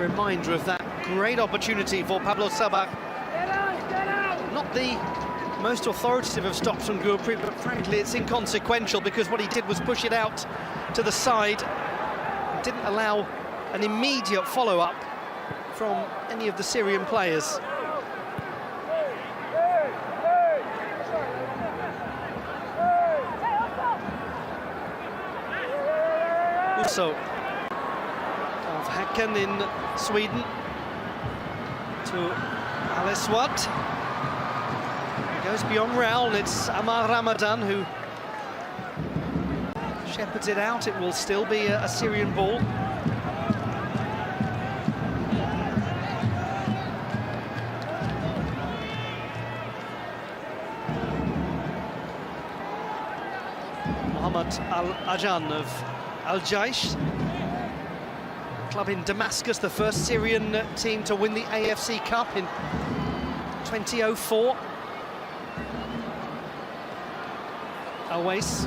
reminder of that great opportunity for Pablo Sabah. Not the most authoritative of stops from Gurpreet, but frankly it's inconsequential because what he did was push it out to the side. Didn't allow an immediate follow-up from any of the Syrian players. Also of Häcken in Sweden to Al-Aswad. It goes beyond Raul, it's Amar Ramadan who shepherds it out. It will still be a Syrian ball. Mohamed Al-Ajan of Al-Jaish, club in Damascus, the first Syrian team to win the AFC Cup in 2004. Awais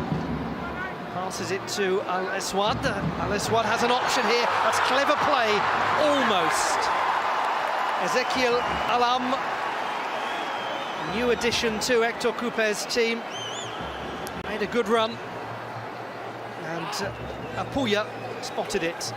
passes it to Al-Aswad. Al-Aswad has an option here. That's clever play, almost. Ezekiel Alam, new addition to Hector Coupe's team, made a good run. And Apuya spotted it.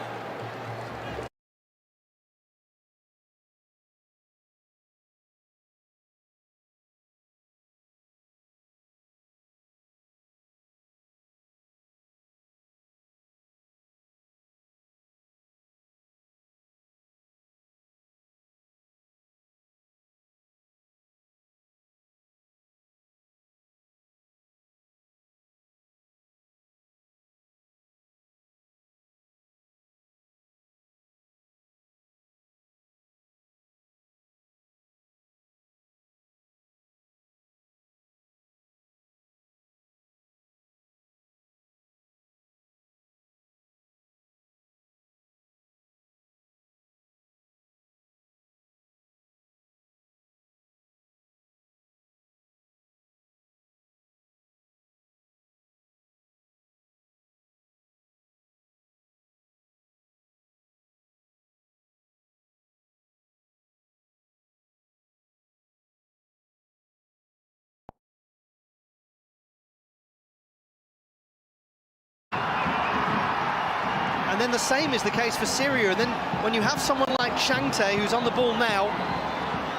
And then the same is the case for Syria. And then when you have someone like Shangte who's on the ball now,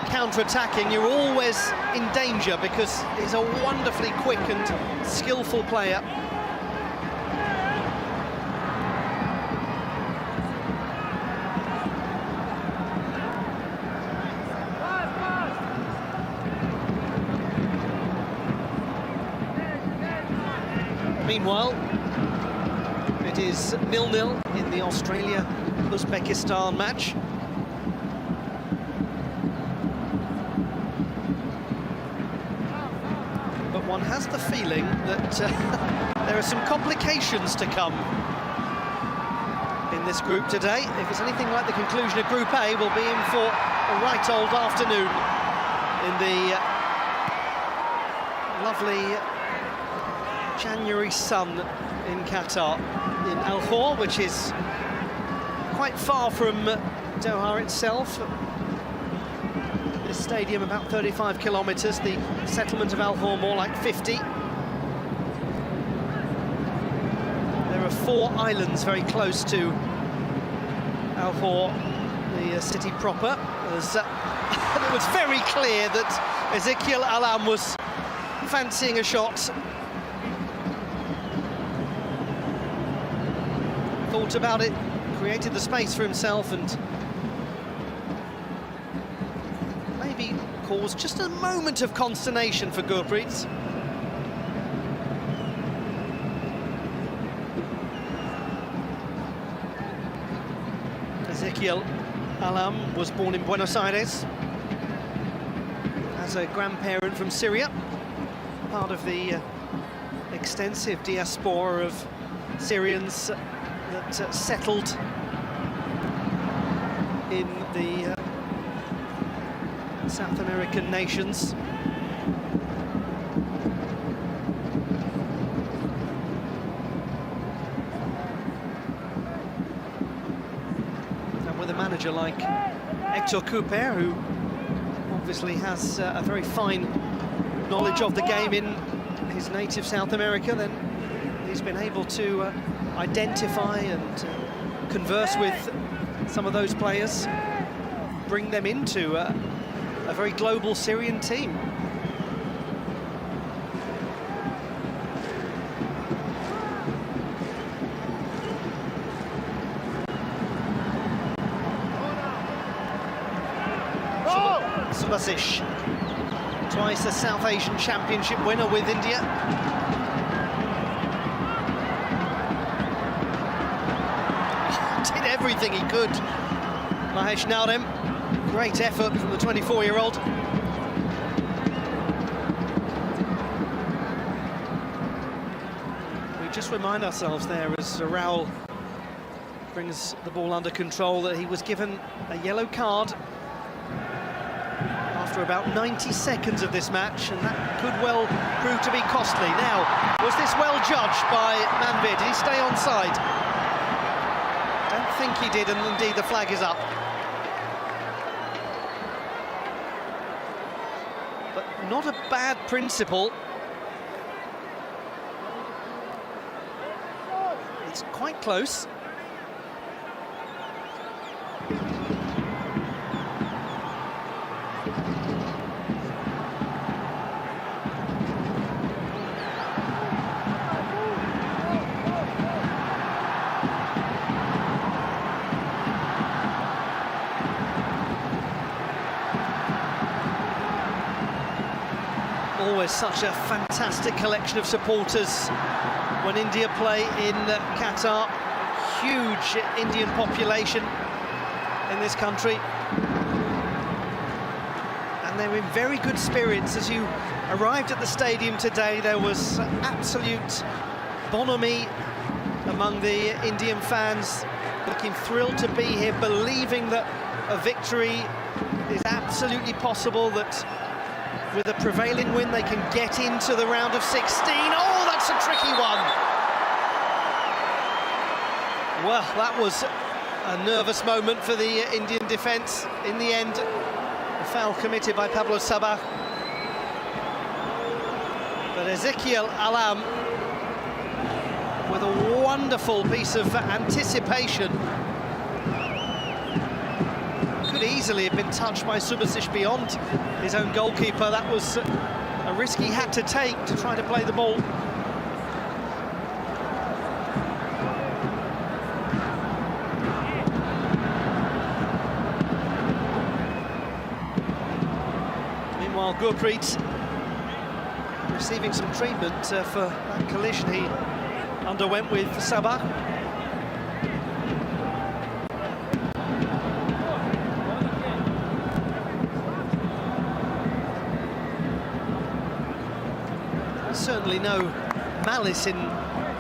counter-attacking, you're always in danger because he's a wonderfully quick and skillful player. Meanwhile, it is 0-0 in the Australia-Uzbekistan match. But one has the feeling that there are some complications to come in this group today. If it's anything like the conclusion of Group A, we'll be in for a right old afternoon in the lovely January sun in Qatar, in Al Khor, which is quite far from Doha itself. This stadium about 35 kilometres, the settlement of Al Khor more like 50. There are 4 islands very close to Al Khor, the city proper. It was very clear that Ezekiel Alam was fancying a shot. Thought about it, created the space for himself and maybe caused just a moment of consternation for Gurpreet. Ezekiel Alam was born in Buenos Aires as a grandparent from Syria, part of the extensive diaspora of Syrians that settled in the South American nations. And with a manager like Hector Couper, who obviously has a very fine knowledge of the game in his native South America, then he's been able to identify and converse with some of those players, bring them into a very global Syrian team. Subasic, twice a South Asian Championship winner with India. Did everything he could. Mahesh Naudem, great effort from the 24-year-old. We just remind ourselves there as Raul brings the ball under control that he was given a yellow card after about 90 seconds of this match, and that could well prove to be costly. Now, was this well judged by Manvir? Did he stay onside? Don't think he did, and indeed the flag is up. But not a bad principle. It's quite close. Always such a fantastic collection of supporters when India play in Qatar. Huge Indian population in this country, and they're in very good spirits. As you arrived at the stadium today, there was absolute bonhomie among the Indian fans, looking thrilled to be here, believing that a victory is absolutely possible, that with a prevailing win, they can get into the round of 16. Oh, that's a tricky one. Well, that was a nervous moment for the Indian defence. In the end, a foul committed by Pablo Sabah. But Ezekiel Alam, with a wonderful piece of anticipation, could easily have been touched by Subasic beyond his own goalkeeper. That was a risk he had to take to try to play the ball. Meanwhile, Gurpreet receiving some treatment for that collision he underwent with Sabah. Certainly no malice in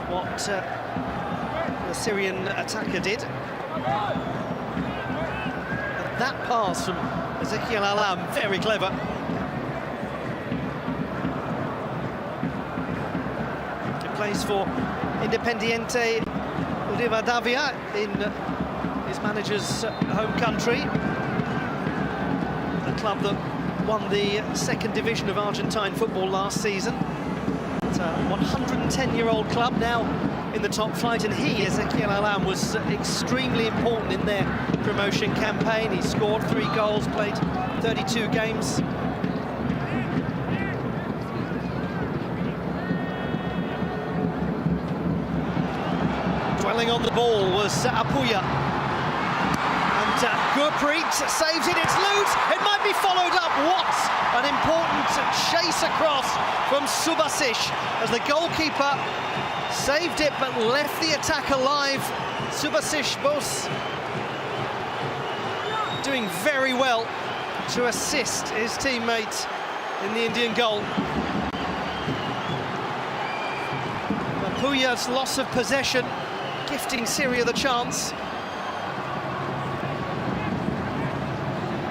what the Syrian attacker did. But that pass from Ezekiel Alam, very clever. He plays for Independiente Rivadavia in his manager's home country. The club that won the second division of Argentine football last season. It's a 110-year-old club now in the top flight, and he, Ezekiel Alam, was extremely important in their promotion campaign. He scored 3 goals, played 32 games. Dwelling on the ball was Apuya. And Gurpreet saves it, it's loose, it might be followed up. What an important chase across from Subasic, as the goalkeeper saved it but left the attack alive. Subasic both doing very well to assist his teammate in the Indian goal. Apuya's loss of possession gifting Syria the chance.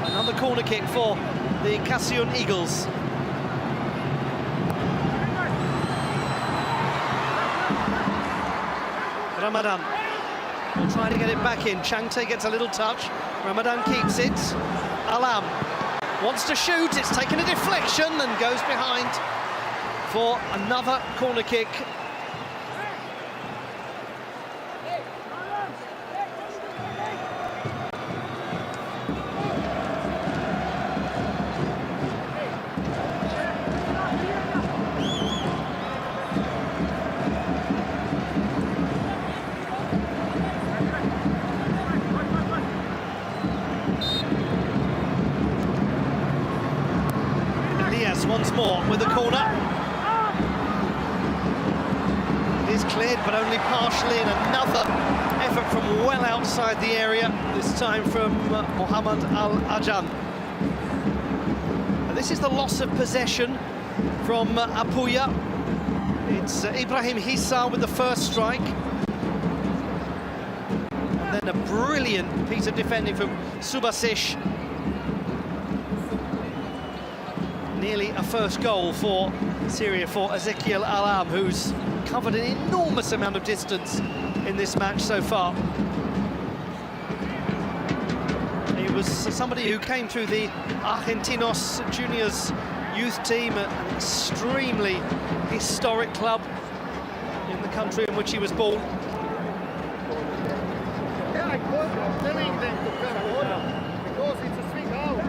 Another corner kick for the Qasioun Eagles. Ramadan. will try to get it back in. Changte gets a little touch. Ramadan keeps it. Alam wants to shoot. It's taken a deflection and goes behind for another corner kick. Once more with the corner. It is cleared, but only partially, and another effort from well outside the area, this time from Mohamed Al-Ajan. This is the loss of possession from Apuya. It's Ibrahim Hissa with the first strike. And then a brilliant piece of defending from Subasic. Nearly a first goal for Syria, for Ezekiel Alam, who's covered an enormous amount of distance in this match so far. He was somebody who came through the Argentinos Juniors youth team, an extremely historic club in the country in which he was born. Yeah, I was telling them to come on because it's a swing out.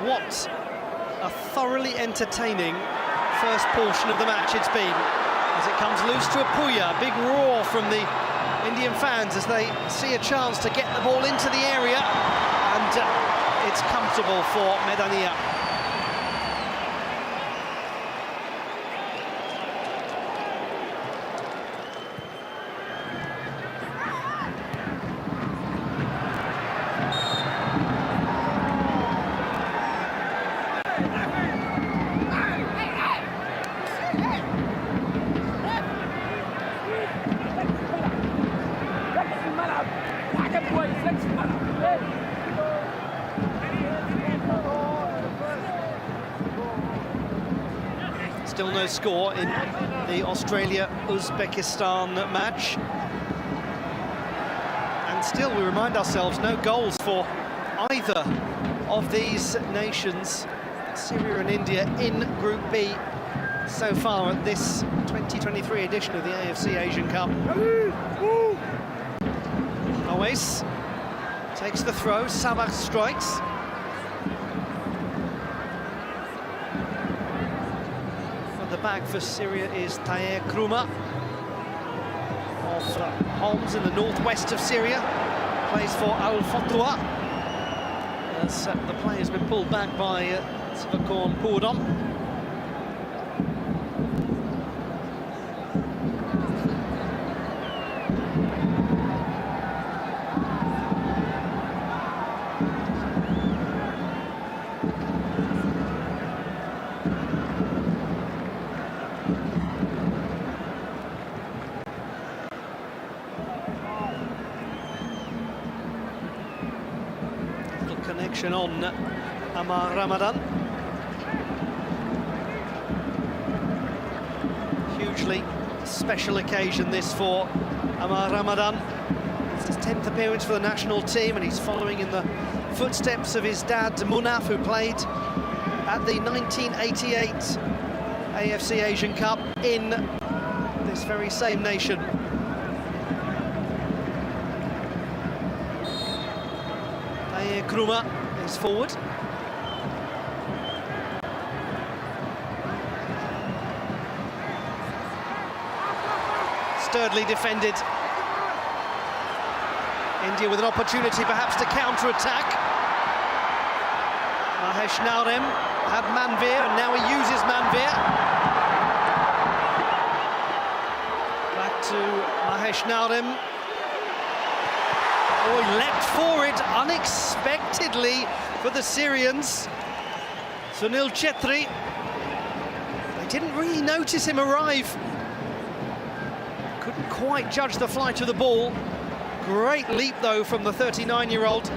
What a thoroughly entertaining first portion of the match it's been, as it comes loose to Apuya. Big roar from the Indian fans as they see a chance to get the ball into the area, and it's comfortable for Medania. Still no score in the Australia-Uzbekistan match. And still, we remind ourselves, no goals for either of these nations, Syria and India, in Group B so far at this 2023 edition of the AFC Asian Cup. Awais takes the throw, Sabah strikes. The back for Syria is Taher Kruma of Homs in the northwest of Syria, plays for Al Fatwa. As the play has been pulled back by Sivakon Purdom. Connection on Amar Ramadan. Hugely special occasion this for Amar Ramadan. It's his 10th appearance for the national team, and he's following in the footsteps of his dad Munaf, who played at the 1988 AFC Asian Cup in this very same nation. Kruma is forward. Sturdily defended. India with an opportunity perhaps to counter-attack. Mahesh Naurem had Manveer, and now he uses Manveer. Back to Mahesh Naurem. Oh, he leapt for it unexpectedly for the Syrians. Sunil Chetri. They didn't really notice him arrive. Couldn't quite judge the flight of the ball. Great leap, though, from the 39-year-old.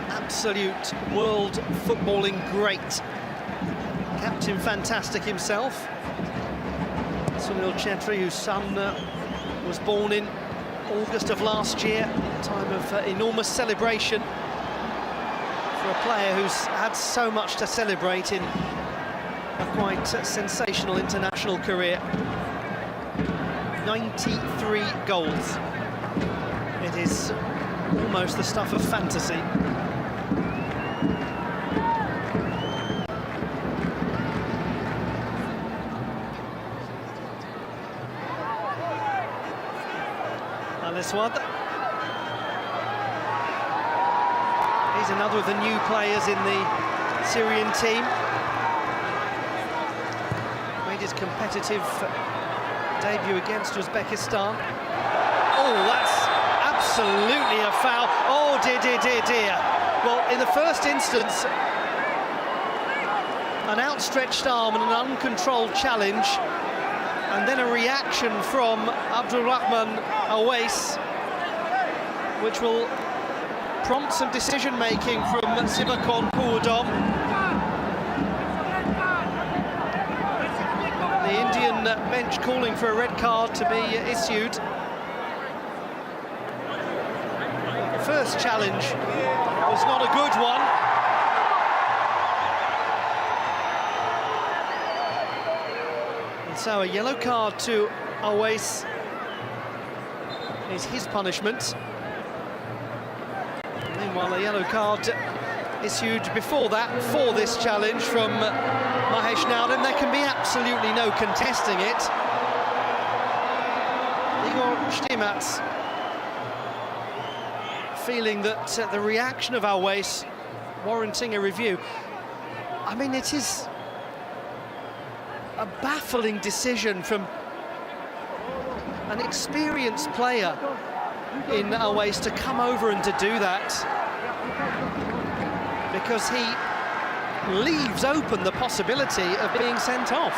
Absolute world footballing great. Captain fantastic himself. Sunil Chetri, whose son was born in August of last year, a time of enormous celebration for a player who's had so much to celebrate in a quite sensational international career. 93 goals. It is almost the stuff of fantasy. Al-Aswad. He's another of the new players in the Syrian team. Made his competitive debut against Uzbekistan. Oh, that's absolutely a foul. Oh, dear, dear, dear, dear. Well, in the first instance, an outstretched arm and an uncontrolled challenge, and then a reaction from Abdulrahman Awais, which will prompt some decision-making from Sibakon Puudom. The Indian bench calling for a red card to be issued. The first challenge was not a good one. And so a yellow card to Awais is his punishment. Meanwhile, a yellow card issued before that for this challenge from Mahesh Naudin. There can be absolutely no contesting it. Igor Stimac feeling that the reaction of Awais warranting a review. I mean, it is a baffling decision from an experienced player in Awais to come over and to do that, because he leaves open the possibility of being sent off.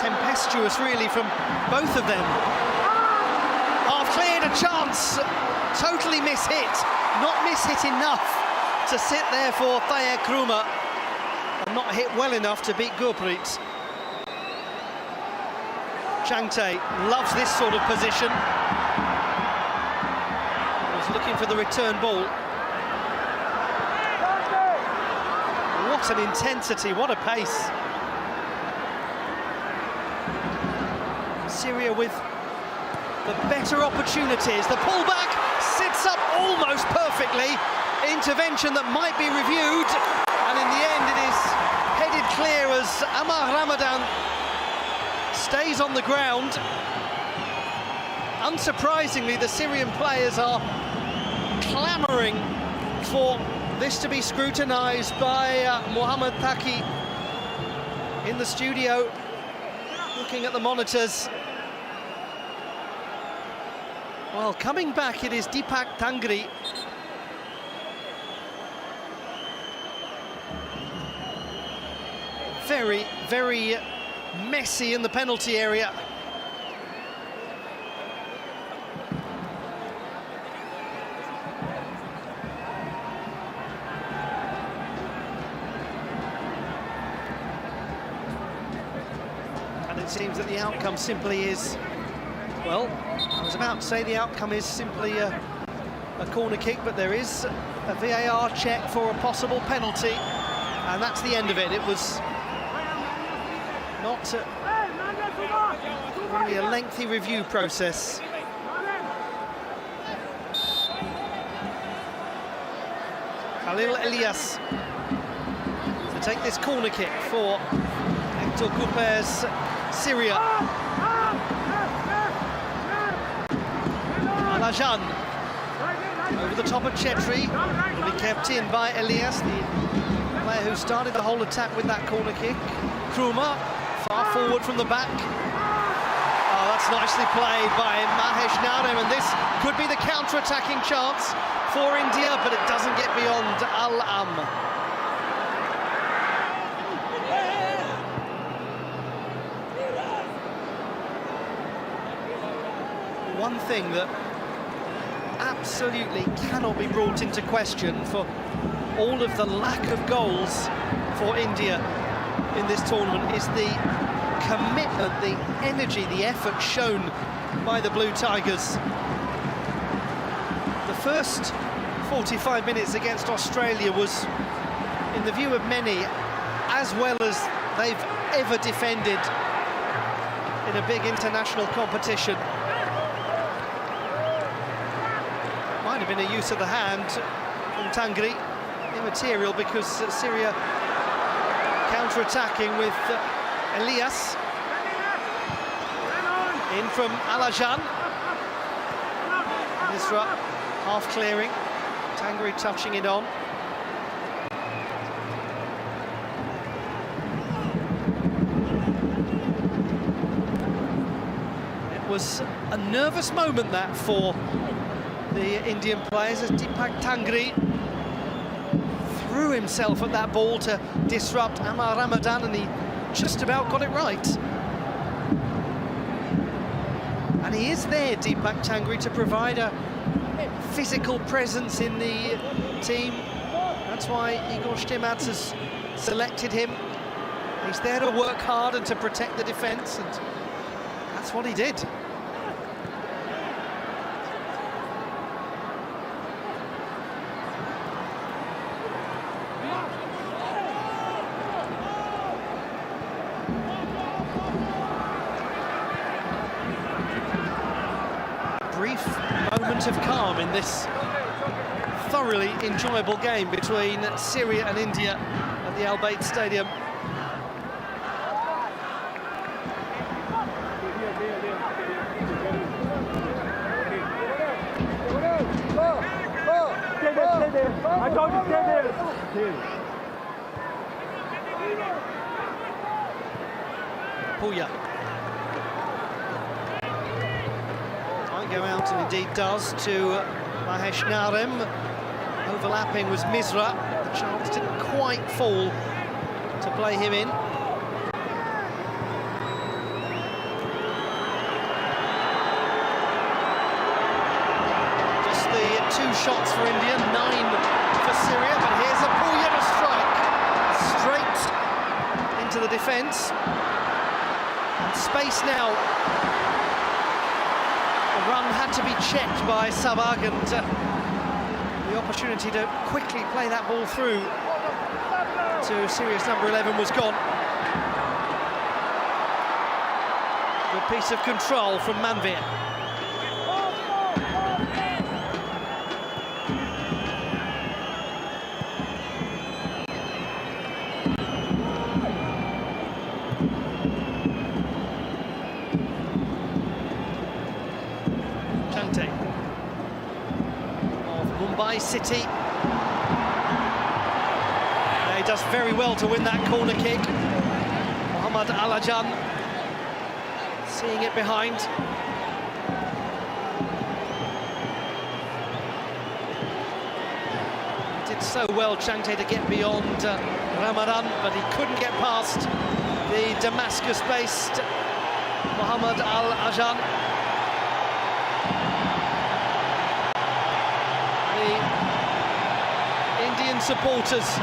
Tempestuous, really, from both of them. Half cleared, a chance, totally miss-hit, not miss-hit enough to sit there for Thayer Kruma, and not hit well enough to beat Gurpreet. Changte loves this sort of position. Was looking for the return ball. What an intensity, what a pace. Syria with the better opportunities. The pullback sits up almost perfectly. Intervention that might be reviewed, and in the end it is headed clear as Amar Ramadan stays on the ground. Unsurprisingly, the Syrian players are clamouring for this to be scrutinised by Mohamed Taki in the studio, looking at the monitors. Well, coming back, it is Deepak Tangri. Very, very messy in the penalty area. And it seems that the outcome simply is, well, I was about to say the outcome is simply a corner kick, but there is a VAR check for a possible penalty, and that's the end of it. It was not really a lengthy review process. Khalil Elias to take this corner kick for Hector Cooper's Syria. Alajan over the top of Chetri, will be kept in by Elias, the player who started the whole attack with that corner kick. Kruma far forward from the back. Oh, That's nicely played by Mahesh Narem, and this could be the counter-attacking chance for India, but it doesn't get beyond Al-Am. One thing that absolutely cannot be brought into question for all of the lack of goals for India in this tournament is the commitment, the energy, the effort shown by the Blue Tigers. The first 45 minutes against Australia was, in the view of many, as well as they've ever defended in a big international competition. Might have been a use of the hand from Tangri, immaterial, because Syria counter-attacking with Elias. In from Alajan. Misra half clearing. Tangri touching it on. It was a nervous moment, that, for the Indian players, as Deepak Tangri threw himself at that ball to disrupt Amar Ramadan, and he just about got it right. And he is there, Deepak Tangri, to provide a physical presence in the team. That's why Igor Stimac has selected him. He's there to work hard and to protect the defence, and that's what he did. Brief moment of calm in this thoroughly enjoyable game between Syria and India at the Al Bayt Stadium. Puya. Go out, and indeed does, to Mahesh Narem. Overlapping was Misra. The chance didn't quite fall to play him in. Just the 2 shots for India, 9 for Syria, but here's a Puya to strike. Straight into the defence. And space now. The run had to be checked by Sabag, and the opportunity to quickly play that ball through to Syria's number 11 was gone. Good piece of control from Manvir. Of Mumbai City. He does very well to win that corner kick. Mohammad Alajan seeing it behind. He did so well, Changte, to get beyond Ramadan, but he couldn't get past the Damascus-based Mohammad Al-Ajan. Indian supporters,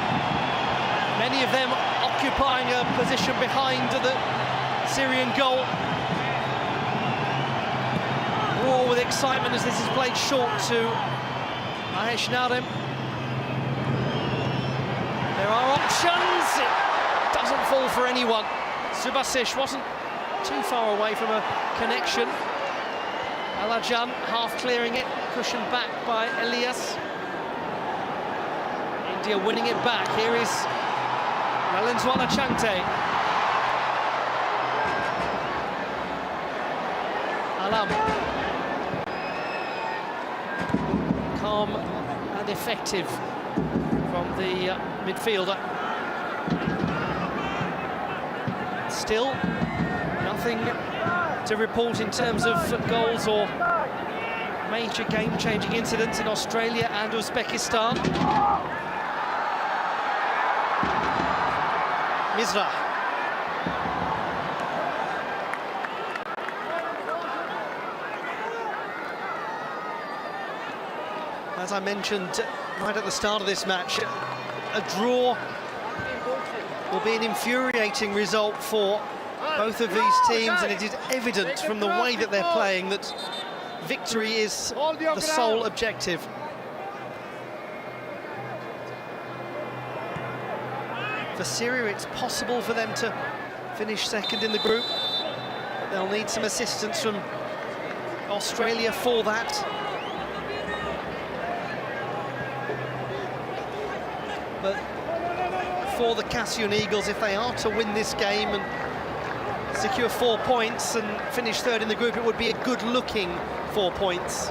many of them occupying a position behind the Syrian goal, roar with excitement as this is played short to Mahesh Narem. There are options, it doesn't fall for anyone. Subasic wasn't too far away from a connection. Alajan half clearing it, cushioned back by Elias. India winning it back. Here is Lallianzuala Changte. Alam. Calm and effective from the midfielder. Still nothing to report in terms of goals or major game-changing incidents in Australia and Uzbekistan. Misra. As I mentioned right at the start of this match, a draw will be an infuriating result for both of these teams, and it is evident from the way that they're playing that victory is the sole objective. For Syria, it's possible for them to finish second in the group, but they'll need some assistance from Australia for that. But for the Cassian Eagles, if they are to win this game and secure 4 points and finish third in the group, it would be a good-looking 4 points.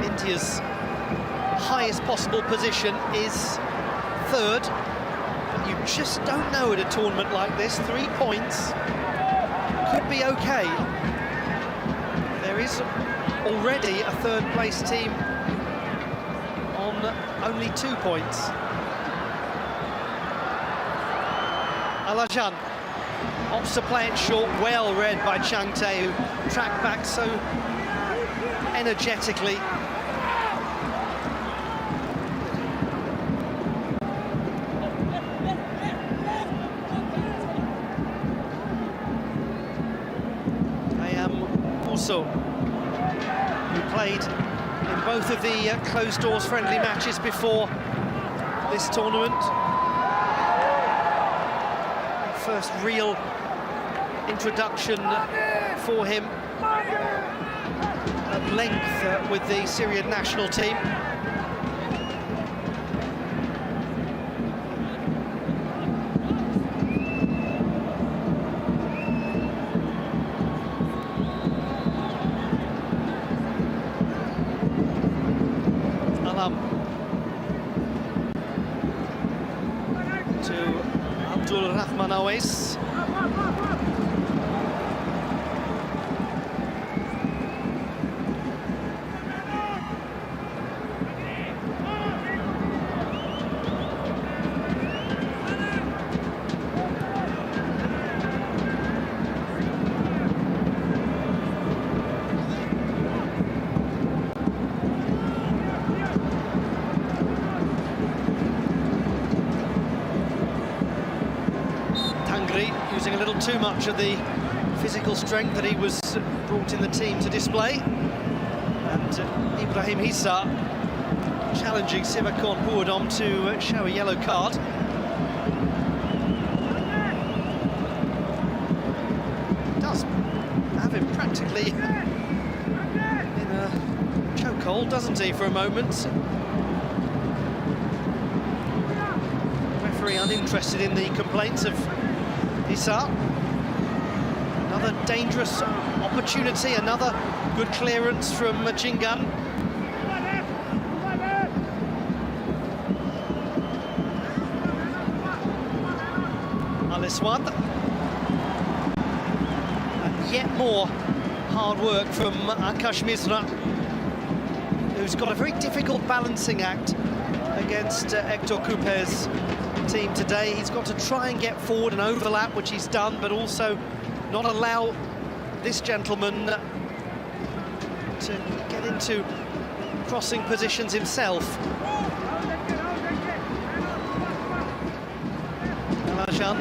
India's highest possible position is third, but you just don't know at a tournament like this. 3 points could be okay. There is already a third-place team on only 2 points. Alajan opts to play it short, well read by Chang Tae, who tracked back so energetically. Also, who played in both of the closed doors friendly matches before this tournament. First real introduction for him at length with the Syrian national team. To Abdul Rahman Awais. Using a little too much of the physical strength that he was brought in the team to display. And Ibrahim Hissa challenging Sivakon Buodom to show a yellow card. Does have him practically in a chokehold, doesn't he, for a moment? Referee uninterested in the complaints of Issa. Another dangerous opportunity, another good clearance from Chingan. Aliswad. And yet more hard work from Akash Misra, who's got a very difficult balancing act against Hector Coupe's team today. He's got to try and get forward and overlap, which he's done, but also not allow this gentleman to get into crossing positions himself. Alajan.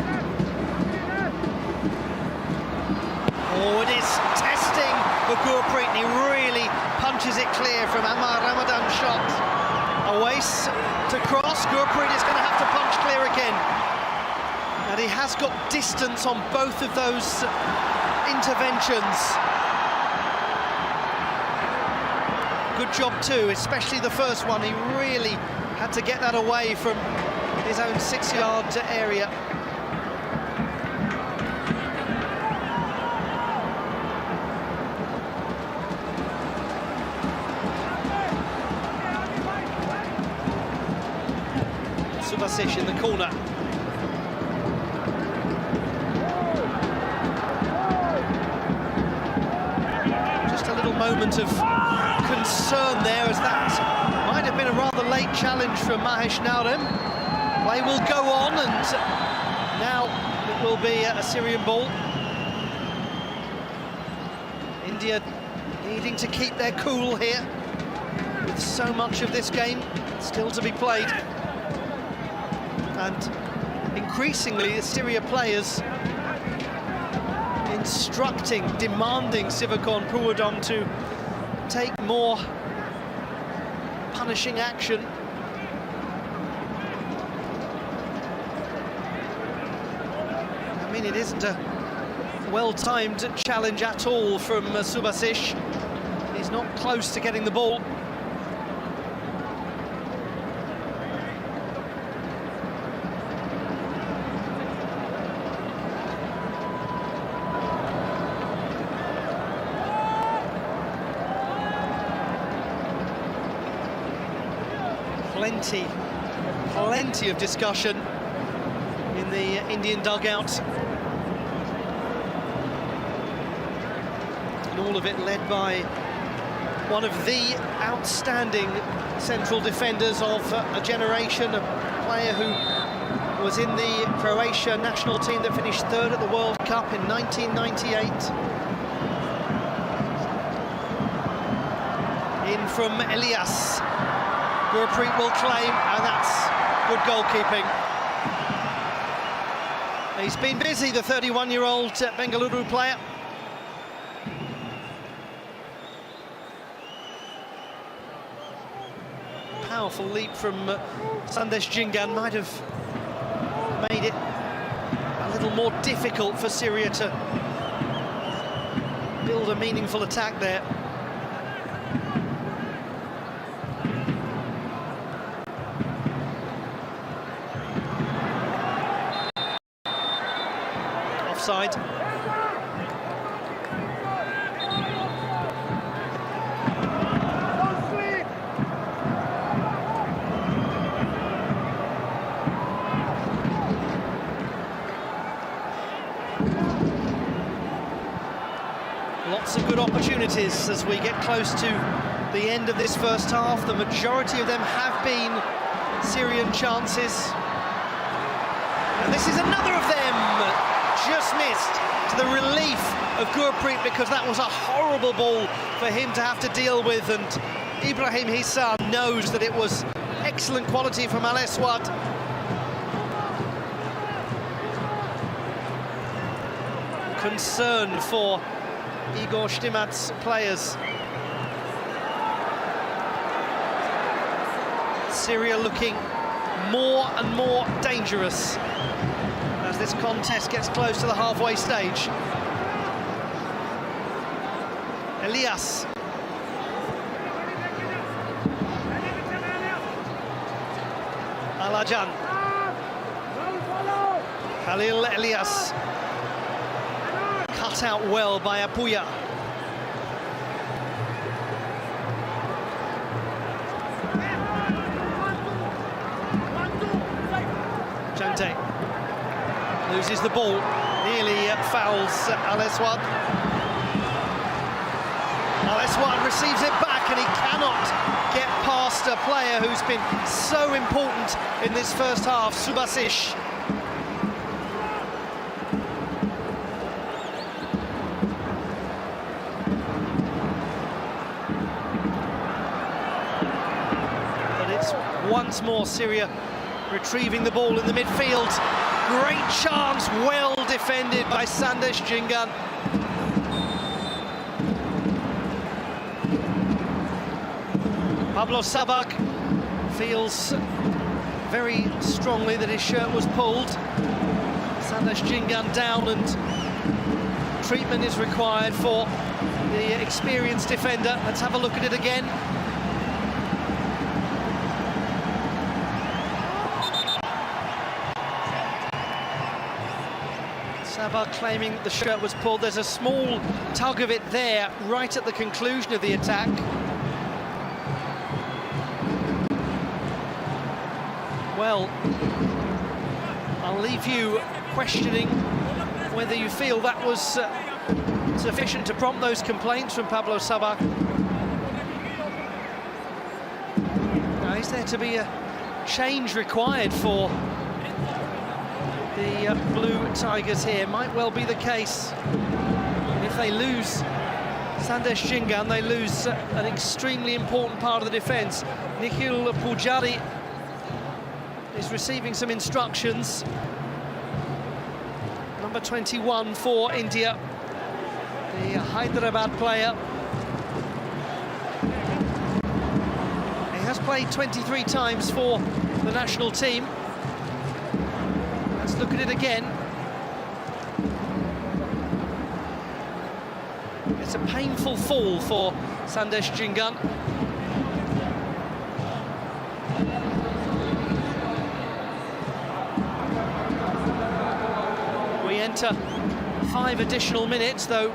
Oh, it is testing for Gurpreet, and he really punches it clear from Ammar Ramadan's shot. Awais to cross. Gurpreet is going to have to punch clear again. And he has got distance on both of those interventions. Good job too, especially the first one. He really had to get that away from his own 6-yard area. Subasic in the corner. Just a little moment of concern there, as that might have been a rather late challenge from Mahesh Naudem. Play will go on, and now it will be a Syrian ball. India needing to keep their cool here, with so much of this game still to be played. And increasingly, the Syria players instructing, demanding Sivakorn Purwadom to take more punishing action. I mean, it isn't a well-timed challenge at all from Subasic. He's not close to getting the ball. Plenty of discussion in the Indian dugout. And all of it led by one of the outstanding central defenders of a generation, a player who was in the Croatia national team that finished third at the World Cup in 1998. In from Elias. Gurpreet will claim, and that's good goalkeeping. He's been busy, the 31-year-old Bengaluru player. Powerful leap from Sandesh Jhingan might have made it a little more difficult for Syria to build a meaningful attack there. Offside. Lots of good opportunities as we get close to the end of this first half. The majority of them have been Syrian chances. And this is another of them, just missed, to the relief of Gurpreet, because that was a horrible ball for him to have to deal with, and Ibrahim Hissam knows that it was excellent quality from Al Aswad. Concern for Igor Stimatz's players. Syria looking more and more dangerous as this contest gets close to the halfway stage. Elias. Alajan. Khalil Elias. Cut out well by Apuya. Jante loses the ball, nearly fouls Al Aswad. Al Aswad receives it back, and he cannot get past a player who's been so important in this first half, Subasic. But it's once more Syria retrieving the ball in the midfield. Great chance, well defended by Sandesh Jhingan. Pablo Sabak feels very strongly that his shirt was pulled. Sandesh Jhingan down, and treatment is required for the experienced defender. Let's have a look at it again. Sabak claiming the shirt was pulled. There's a small tug of it there, right at the conclusion of the attack. Well, I'll leave you questioning whether you feel that was sufficient to prompt those complaints from Pablo Sabah. Now, is there to be a change required for the Blue Tigers here? Might well be the case. And if they lose Sandesh Jhingan, they lose an extremely important part of the defence. Nikhil Pujari is receiving some instructions. Number 21 for India, the Hyderabad player. He has played 23 times for the national team. Let's look at it again. It's a painful fall for Sandesh Jhingan. We enter 5 additional minutes, though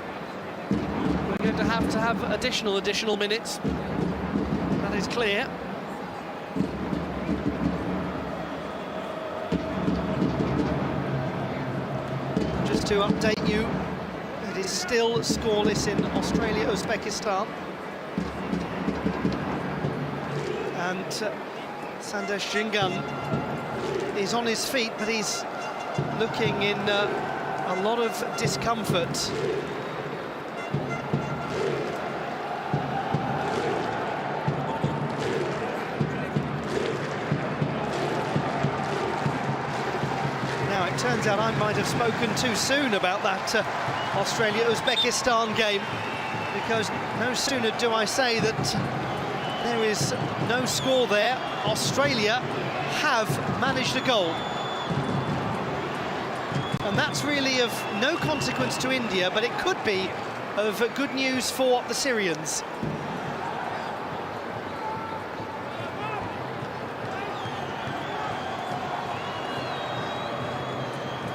we're going to have additional minutes. That is clear. Just to update you, it is still scoreless in Australia-Uzbekistan. And Sandesh Jhingan is on his feet, but he's looking in a lot of discomfort. Now, it turns out I might have spoken too soon about that Australia-Uzbekistan game, because no sooner do I say that there is no score there, Australia have managed a goal. And that's really of no consequence to India, but it could be of good news for the Syrians.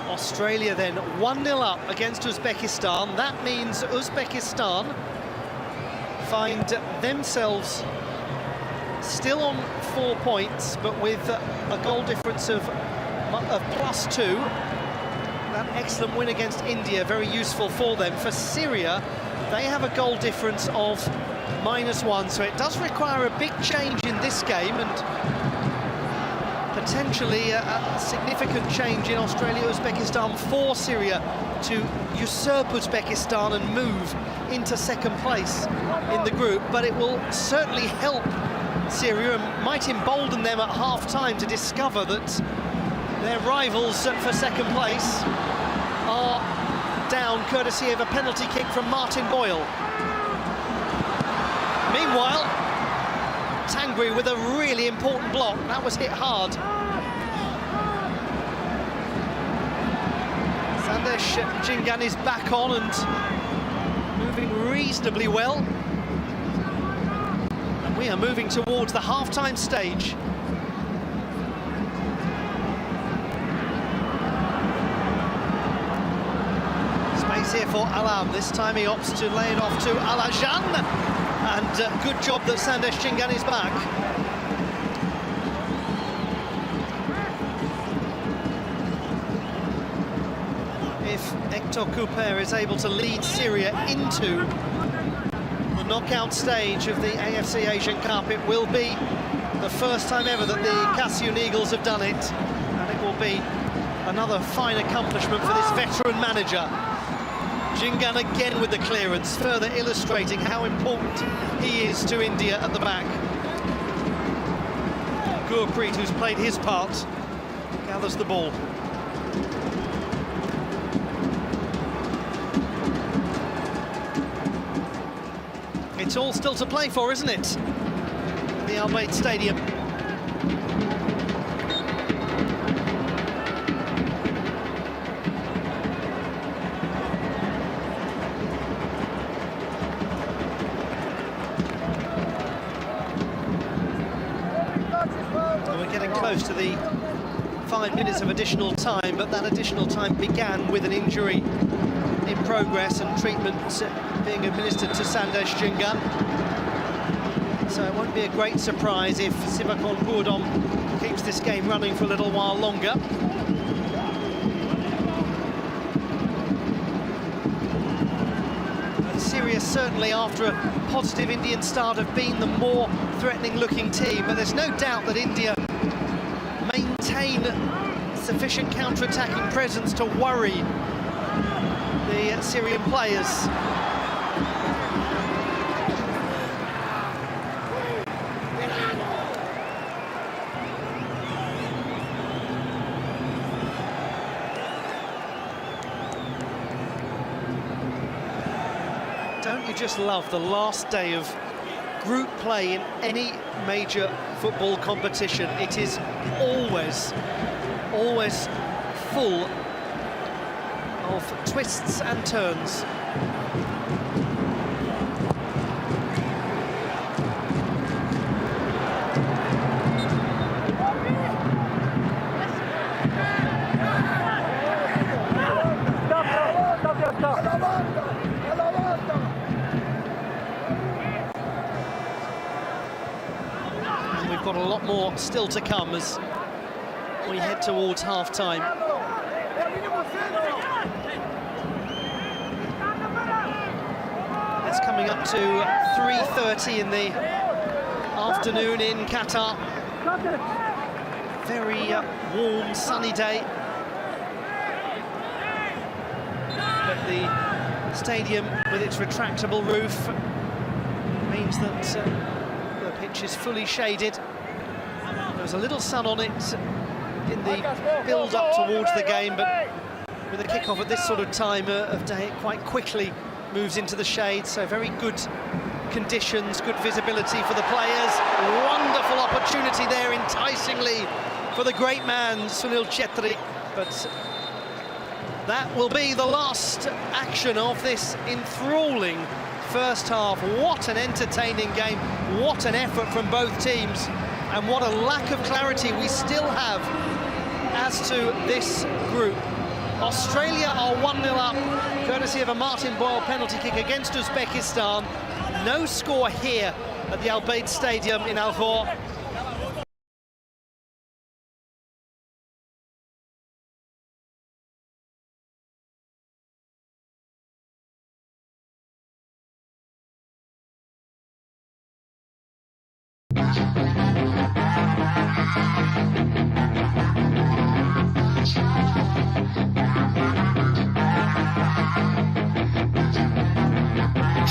Australia then 1-0 up against Uzbekistan. That means Uzbekistan find themselves still on 4 points, but with a goal difference of +2. That excellent win against India, very useful for them. For Syria, they have a goal difference of -1, so it does require a big change in this game, and potentially a significant change in Australia-Uzbekistan for Syria to usurp Uzbekistan and move into second place in the group. But it will certainly help Syria and might embolden them at half-time to discover that their rivals for second place are down, courtesy of a penalty kick from Martin Boyle. Meanwhile, Tangri with a really important block. That was hit hard. Sandesh Jhingan is back on and moving reasonably well. And we are moving towards the half-time stage. Here for Alam. This time he opts to lay it off to Alajan, and good job that Sandesh Jhingan is back. If Hector Cooper is able to lead Syria into the knockout stage of the AFC Asian Cup, it will be the first time ever that the Qasioun Eagles have done it, and it will be another fine accomplishment for this veteran manager. Jhingan again with the clearance, further illustrating how important he is to India at the back. Gurpreet, who's played his part, gathers the ball. It's all still to play for, isn't it? In the Al Bayt Stadium. To the 5 minutes of additional time, but that additional time began with an injury in progress and treatment being administered to Sandesh Jhingan. So it won't be a great surprise if Sivakorn Bourdon keeps this game running for a little while longer. certainly after a positive Indian start, have been the more threatening-looking team. But there's no doubt that India maintain sufficient counter-attacking presence to worry the Syrian players. Don't you just love the last day of group play in any major football competition? It is always full of twists and turns. We've got a lot more still to come as we head towards half-time. It's coming up to 3:30 in the afternoon in Qatar. Very warm, sunny day. But the stadium with its retractable roof means that the pitch is fully shaded. There's a little sun on it in the build-up towards the game, but with a kick-off at this sort of time of day, it quite quickly moves into the shade. So very good conditions, good visibility for the players. Wonderful opportunity there, enticingly, for the great man, Sunil Chetri. But that will be the last action of this enthralling first half. What an entertaining game, what an effort from both teams, and what a lack of clarity we still have as to this group. Australia are 1-0 up, courtesy of a Martin Boyle penalty kick against Uzbekistan. No score here at the Al Bayt Stadium in Al-Khor.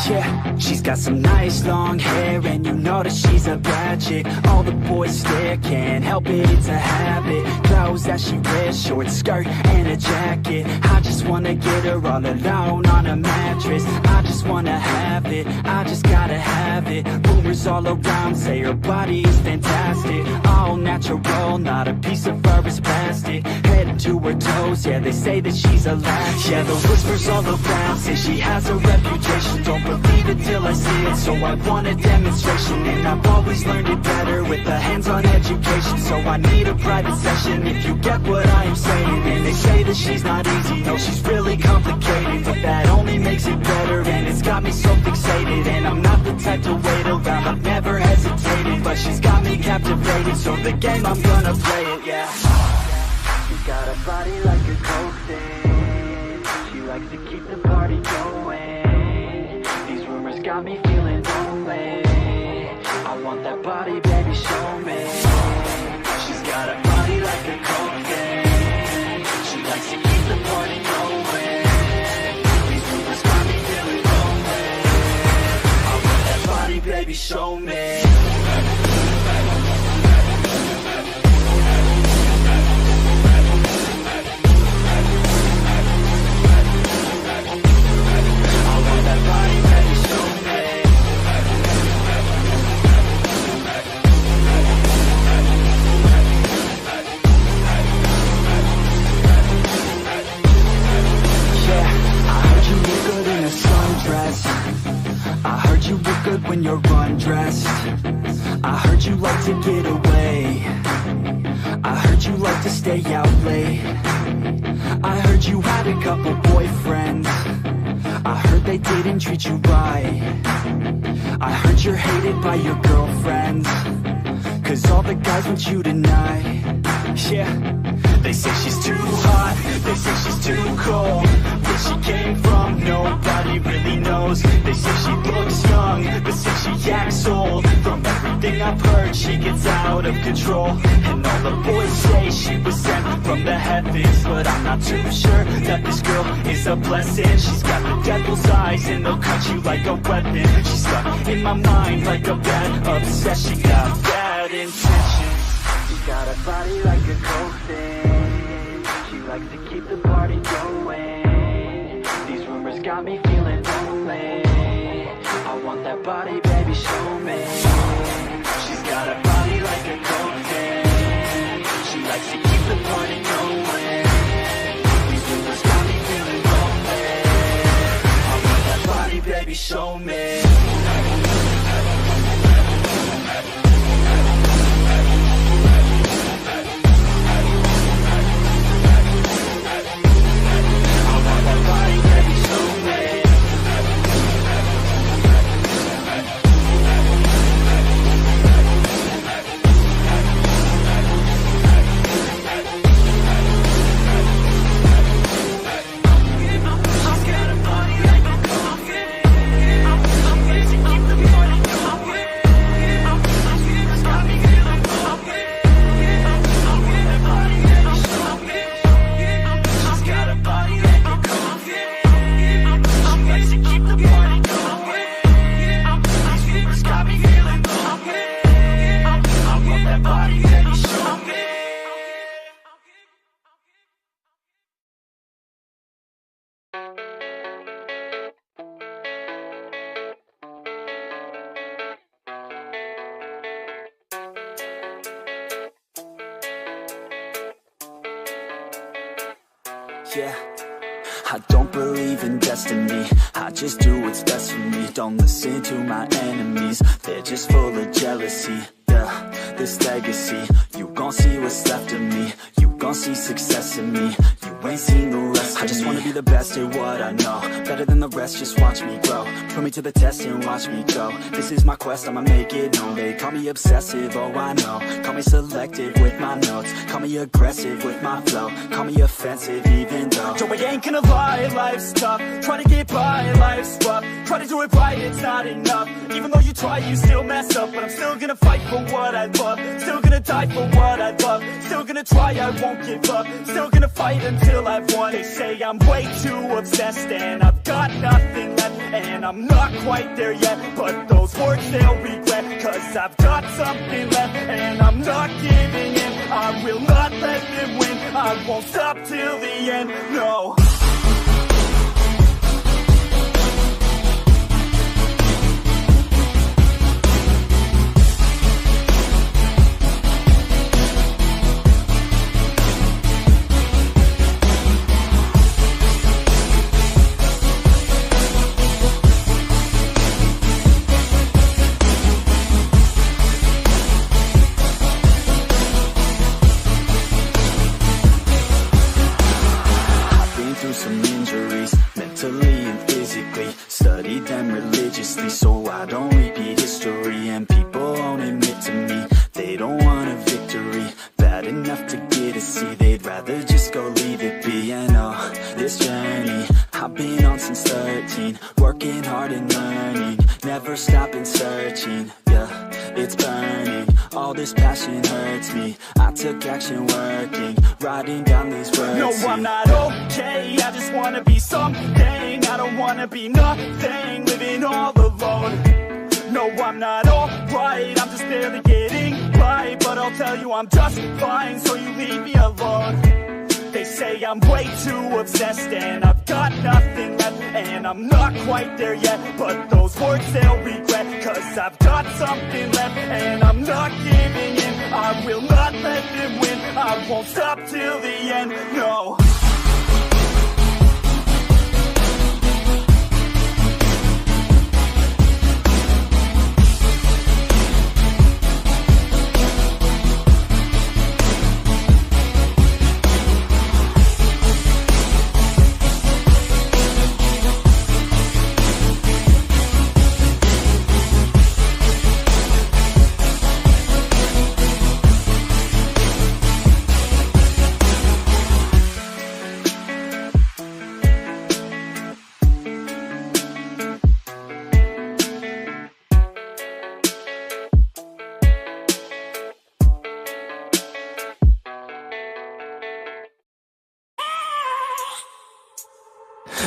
Yeah, she's got some nice long hair, and you know that she's a bad chick. All the boys stare, can't help it, it's a habit. Clothes that she wears, short skirt and a jacket. I just wanna get her all alone on a mattress. I just wanna have it, I just gotta have it. Rumors all around say her body is fantastic. All natural, not a piece of fur is plastic. Head to her toes, yeah, they say that she's a latch. Yeah, the whispers all around say she has a reputation. Don't believe it till I see it, so I want a demonstration. And I've always learned it better with a hands-on education. So I need a private session if you get what I am saying. And they say that she's not easy, no, she's really complicated. But that only makes it better, and it's got me so fixated. And I'm not the type to wait around, I've never hesitated. But she's got me captivated, so the game, I'm gonna play it, yeah. She's got a body like a coke thing. She likes to keep the party going. Got me feeling lonely. I want that body, baby, show me. She's got a body like a coke thing. She likes to keep the party going. These rumors got me feeling lonely. I want that body, baby, show me. When you're undressed, I heard you like to get away. I heard you like to stay out late. I heard you had a couple boyfriends. I heard they didn't treat you right. I heard you're hated by your girlfriends, 'cause all the guys want you tonight. Yeah, they say she's too hot, they say she's too cold. Where she came from, nobody really knows. knows. They say she looks young, but since she acts old. From everything I've heard, she gets out of control. And all the boys say she was sent from the heavens, but I'm not too sure that this girl is a blessing. She's got the devil's eyes and they'll cut you like a weapon. She's stuck in my mind like a bad obsession. Got bad intentions. She's got a body like a coffin. She likes to keep the party going. These rumors got me feeling lonely. I want that body, baby, show me. She's got a body like a coffin. She likes to keep the party going. These rumors got me feeling lonely. I want that body, baby, show me. Yeah, I don't believe in destiny. I just do what's best for me. Don't listen to my enemies, they're just full of jealousy. Yeah, this legacy, you gon' see what's left of me. You gon' see success in me. You ain't seen the rest of me. I just wanna be the best at what I know. Better than the rest, just watch me grow. Put me to the test and watch me go. This is my quest, I'ma make it known. They call me obsessive, oh I know. Call me selective with my notes. Call me aggressive with my flow. Call me offensive even though Joe, I ain't gonna lie, life's tough. Try to get by, life's rough. Try to do it right, it's not enough. Even though you try, you still mess up. But I'm still gonna fight for what I love. Still gonna die for what I love. Still gonna try, I won't give up. Still gonna fight until I've won. They say I'm way too obsessed and I've got nothing left. And I'm not quite there yet, but those words they'll regret. Cause I've got something left and I'm not giving in. I will not let them win. I won't stop till the end, no. Some injuries, mentally and physically. Studied them religiously so I don't repeat history. And people won't admit to me they don't want a victory. Bad enough to get a C, they'd rather just go leave it be. I know this journey I've been on since 13. Working hard and learning, never stopping searching. Yeah, it's burning, all this passion hurts me. I took action working, writing down these words. No, I'm not okay, I just wanna be something. I don't wanna be nothing, living all alone. No, I'm not alright, I'm just barely getting by. But I'll tell you I'm just fine, so you leave me alone. They say I'm way too obsessed and I've got nothing left. And I'm not quite there yet, but those words they'll regret. Cause I've got something left and I'm not giving in. I will not let them win. I won't stop till the end, no.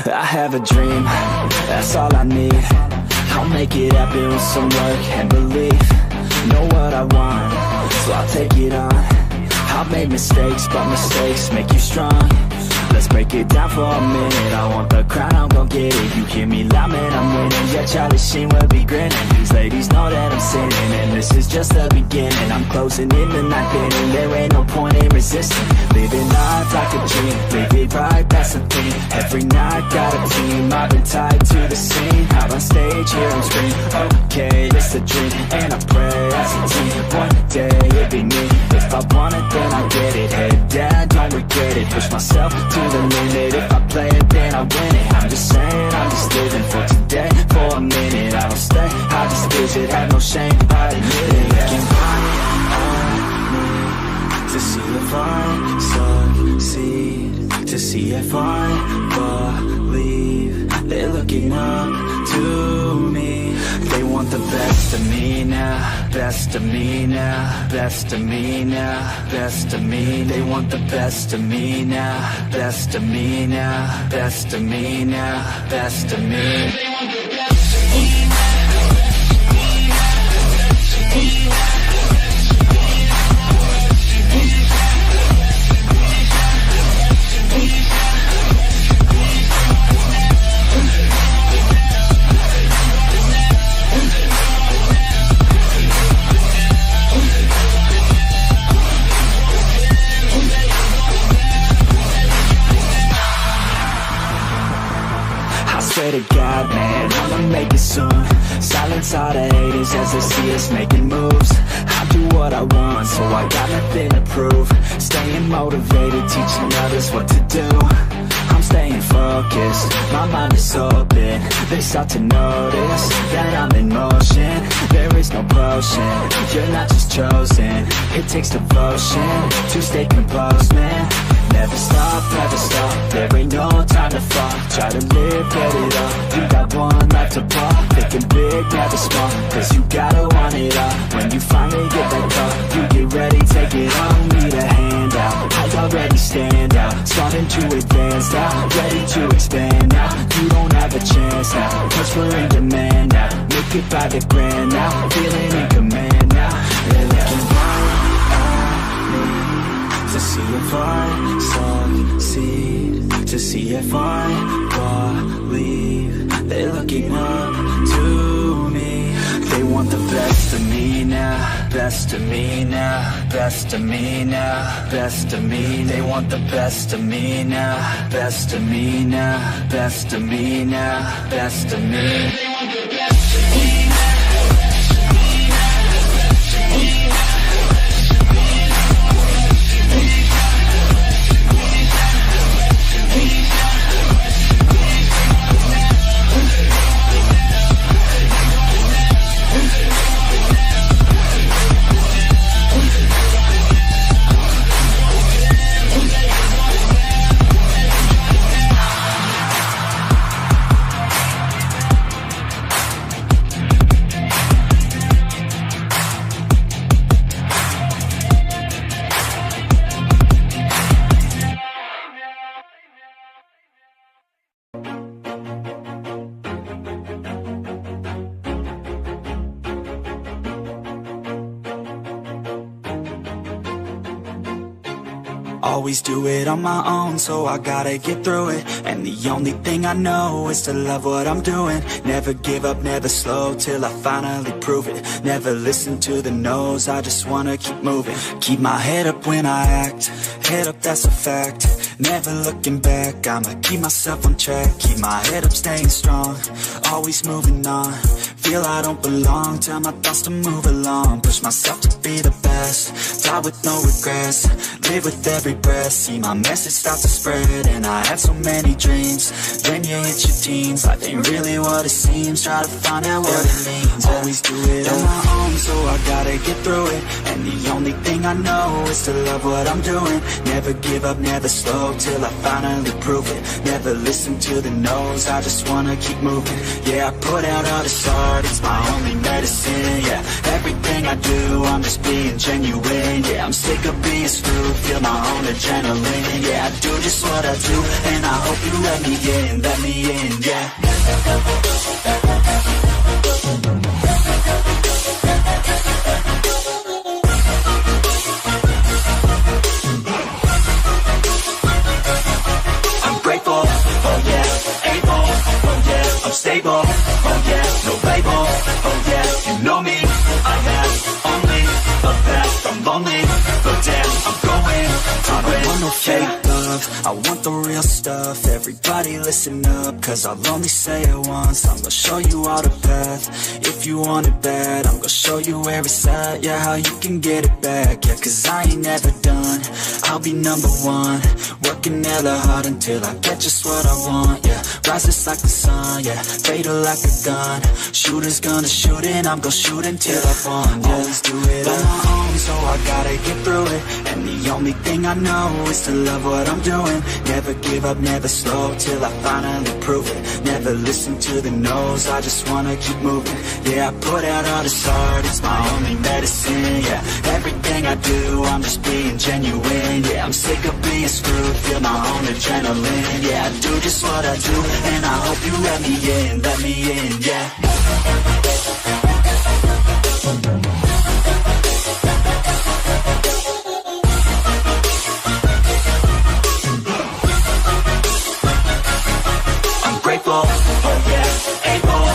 I have a dream, that's all I need. I'll make it happen with some work and belief. Know what I want, so I'll take it on. I've made mistakes, but mistakes make you strong. Let's break it down for a minute. I want the crown, I'm gon' get it. You hear me loud, man, I'm winning. Yeah, Charlie Sheen will be grinning. These ladies know that I'm sinning, and this is just the beginning. I'm closing in the night inning. There ain't no point in resisting. Living life like a dream, live it right, that's the thing. Every night got a team, I've been tied to the scene. Out on stage, here I'm screaming. Okay, it's a dream, and I pray as a team. One day it'll be me. If I want it, then I get it. Head down, don't regret it. Push myself to the limit. If I play it, then I win it. I'm just saying, I'm just living for today. For a minute, I don't stay, I just visit. Have no shame, I admit it. Looking right at me to see if I succeed, to see if I believe. They're looking up to me. They want the best of me now, best of me now, best of me now, best of me. They want the best of me now, best of me now, best of me now, best of me. They want the best of me now. Swear to God, man, I'ma make it soon. Silence all the haters as they see us making moves. I do what I want, so I got nothing to prove. Staying motivated, teaching others what to do. I'm staying focused, my mind is open. They start to notice that I'm in motion. There is no potion, you're not just chosen. It takes devotion to stay composed, man. Never stop, there ain't no time to fall. Try to live, get it up, you got one life to ball. Thinking big, never small, cause you gotta want it all. When you finally get that call, you get ready, take it on. Need a handout, I already stand out. Starting to advance now, ready to expand now. You don't have a chance now, cause we're in demand now. Make it by the grand now, feeling in command now. They're looking right at me to see if I succeed, to see if I believe. They're looking up to me. They want the best of me now, best of me now, best of me now, best of me. They want the best of me now, best of me now, best of me now, best of me. They want the best of me. Always do it on my own, so I gotta get through it. And the only thing I know is to love what I'm doing. Never give up, never slow, till I finally prove it. Never listen to the no's, I just wanna keep moving. Keep my head up when I act, head up, that's a fact. Never looking back, I'ma keep myself on track. Keep my head up, staying strong, always moving on. Feel I don't belong, tell my thoughts to move along. Push myself to be the best, die with no regrets. Live with every breath, see my message start to spread. And I had so many dreams, then you hit your teens. Life ain't really what it seems, try to find out what it means. Always do it on my own, so I gotta get through it. And the only thing I know is to love what I'm doing. Never give up, never slow, till I finally prove it. Never listen to the no's, I just wanna keep moving. Yeah, I put out all the songs, start, it's my only medicine, yeah. Everything I do, I'm just being genuine, yeah. I'm sick of being screwed, feel my own adrenaline, yeah. I do just what I do, and I hope you let me in, yeah. I'm grateful, oh yeah, able, oh yeah, I'm stable, oh yeah, no label, oh yeah, you know me, I have only the best, I'm lonely, but damn, I'm going to win. I don't want no fake love, I want the real stuff. Everybody listen up, cause I'll only say it once. I'm gonna show you all the path, if you want it bad. I'm gonna show you where it's at, yeah, how you can get it back. Yeah, cause I ain't never done, I'll be number one. Working hella hard until I get just what I want, yeah. Rises like the sun, yeah, fatal like a gun. Shooters gonna shoot and I'm gonna shoot until I won, yeah. Always do it on my own, so I gotta get through it. And the only thing I know is to love what I'm doing. Never give up, never slow, till I finally prove it. Never listen to the no's, I just wanna keep moving. Yeah, I put out all this art, it's my only medicine, yeah. Everything I do, I'm just being genuine, yeah. I'm sick of being screwed, feel my own adrenaline, yeah. I do just what I do, and I hope you let me in, yeah. I'm grateful, oh yeah, able.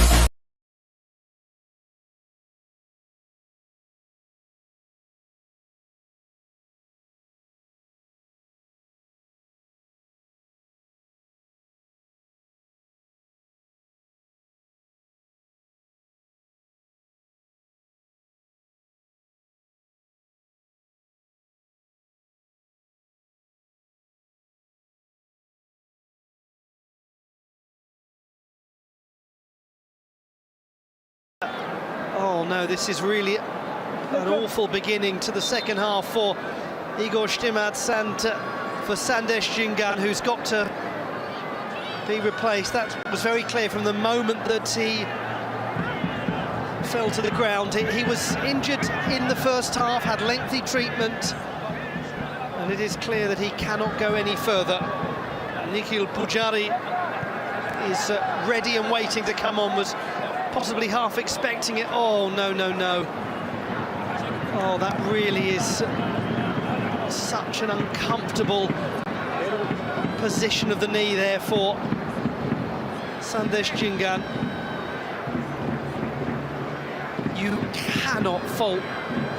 Oh no, this is really an awful beginning to the second half for Igor Stimac and for Sandesh Jingan, who's got to be replaced. That was very clear from the moment that he fell to the ground. He was injured in the first half, had lengthy treatment, and it is clear that he cannot go any further. Nikhil Pujari is ready and waiting to come on, was possibly half expecting it. Oh, no. Oh, that really is such an uncomfortable position of the knee there for Sandesh Jingan. You cannot fault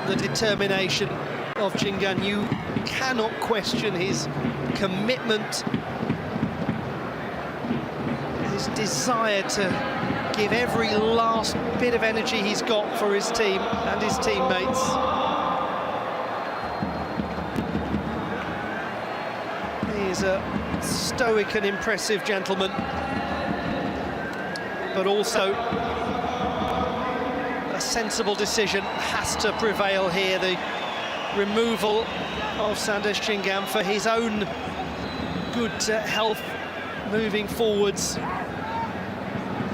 the determination of Jingan. You cannot question his commitment, his desire to give every last bit of energy he's got for his team and his teammates. He is a stoic and impressive gentleman, but also a sensible decision has to prevail here. The removal of Sandesh Jingan for his own good health moving forwards,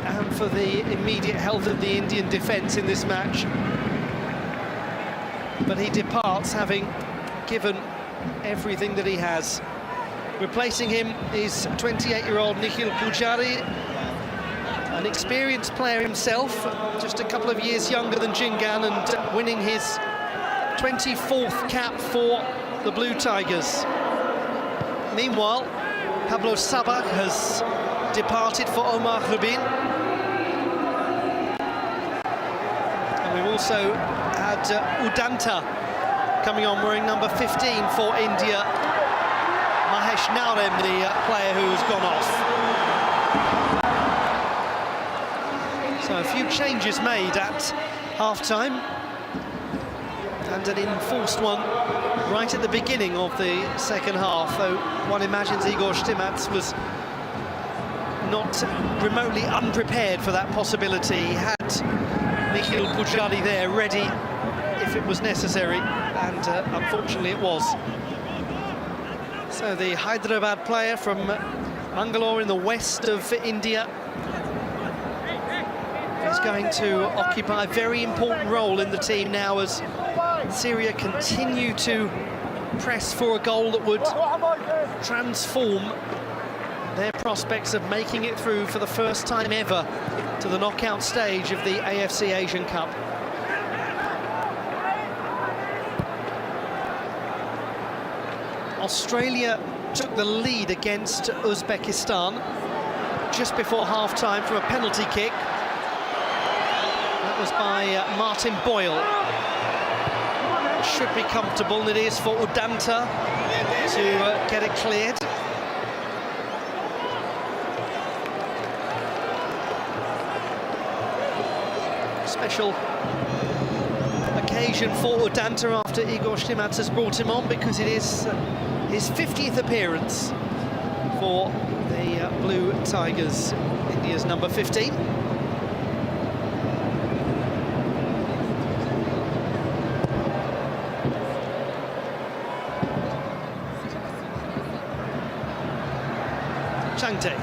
and for the immediate health of the Indian defence in this match. But he departs having given everything that he has. Replacing him is 28-year-old Nikhil Pujari, an experienced player himself, just a couple of years younger than Jingan, and winning his 24th cap for the Blue Tigers. Meanwhile, Pablo Sabah has departed for Omar Rubin. And we've also had Udanta coming on wearing number 15 for India. Mahesh Naurem, the player who has gone off. So a few changes made at half-time, and an enforced one right at the beginning of the second half, though one imagines Igor Stimac was not remotely unprepared for that possibility. He had Nikhil Pujari there ready if it was necessary, and unfortunately it was. So the Hyderabad player from Mangalore in the west of India is going to occupy a very important role in the team now as Syria continue to press for a goal that would transform their prospects of making it through for the first time ever to the knockout stage of the AFC Asian Cup. Australia took the lead against Uzbekistan just before half-time from a penalty kick. That was by Martin Boyle. It should be comfortable, and it is for Udanta to get it cleared. Special occasion for Udanta after Igor Stimac has brought him on, because it is his 50th appearance for the Blue Tigers, India's number 15. Changte.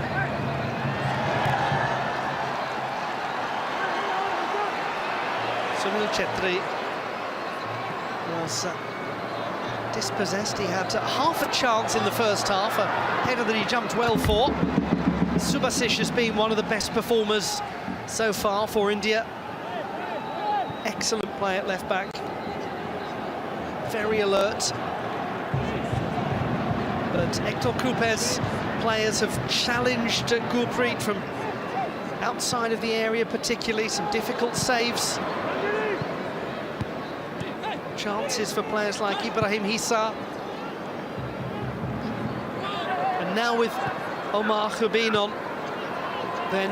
Sunil Chetri was dispossessed. He had half a chance in the first half, a header that he jumped well for. Subasic has been one of the best performers so far for India. Excellent play at left back, very alert. But Hector Cooper's players have challenged Gurpreet from outside of the area, particularly some difficult saves. Chances for players like Ibrahim Hissa. And now with Omar Khubin on, then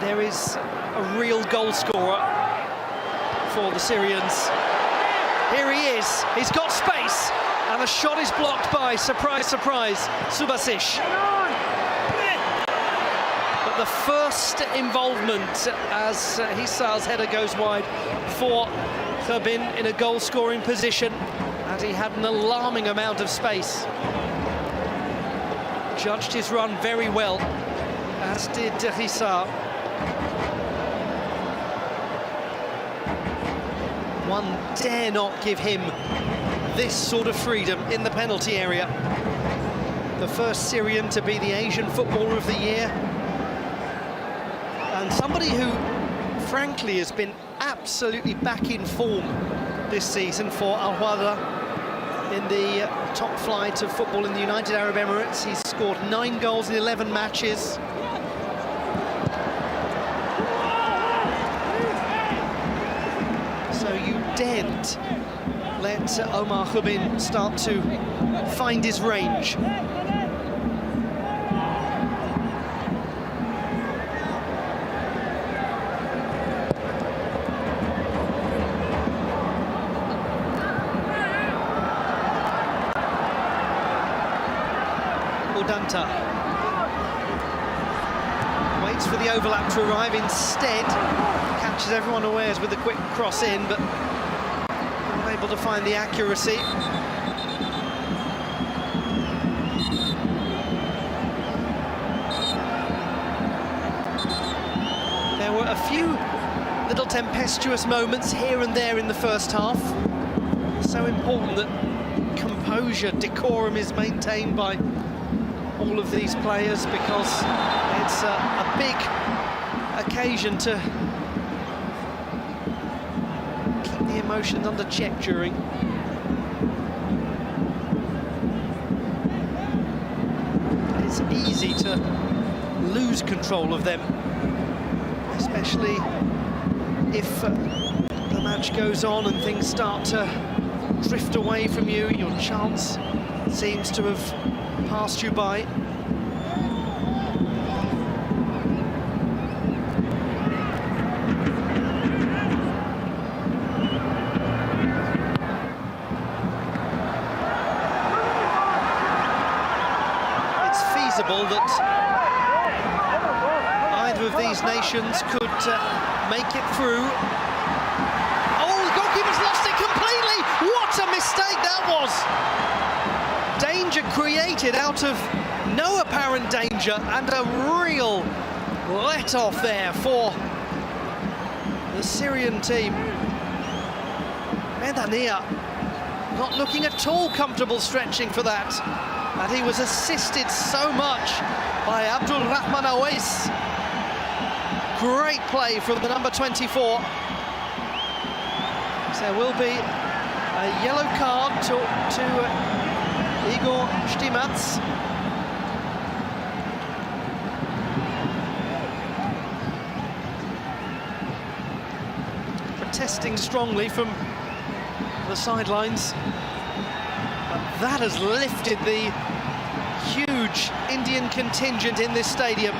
there is a real goal scorer for the Syrians. Here he is, he's got space, and the shot is blocked by, surprise, surprise, Subasic. But the first involvement as Hissa's header goes wide for Khubin in a goal-scoring position, and he had an alarming amount of space. Judged his run very well, as did Hissa. One dare not give him this sort of freedom in the penalty area. The first Syrian to be the Asian Footballer of the Year, and somebody who, frankly, has been absolutely back in form this season for Al-Wahda in the top flight of football in the United Arab Emirates. He's scored 9 goals in 11 matches. So you daren't let Omar Khubin start to find his range. Udanta waits for the overlap to arrive, instead catches everyone unawares with a quick cross in, but not able to find the accuracy. There were a few little tempestuous moments here and there in the first half. So important that composure, decorum is maintained by all of these players, because it's a big occasion to keep the emotions under check during. It's easy to lose control of them, especially if the match goes on and things start to drift away from you. Your chance seems to have passed you by. It's feasible that either of these nations could make it through. Oh, the goalkeeper's lost it completely! What a mistake that was! Danger created out of no apparent danger, and a real let-off there for the Syrian team. Medania not looking at all comfortable stretching for that. And he was assisted so much by Abdul Rahman Awais. Great play from the number 24. So there will be a yellow card to Igor Stimats. Protesting strongly from the sidelines. But that has lifted the huge Indian contingent in this stadium.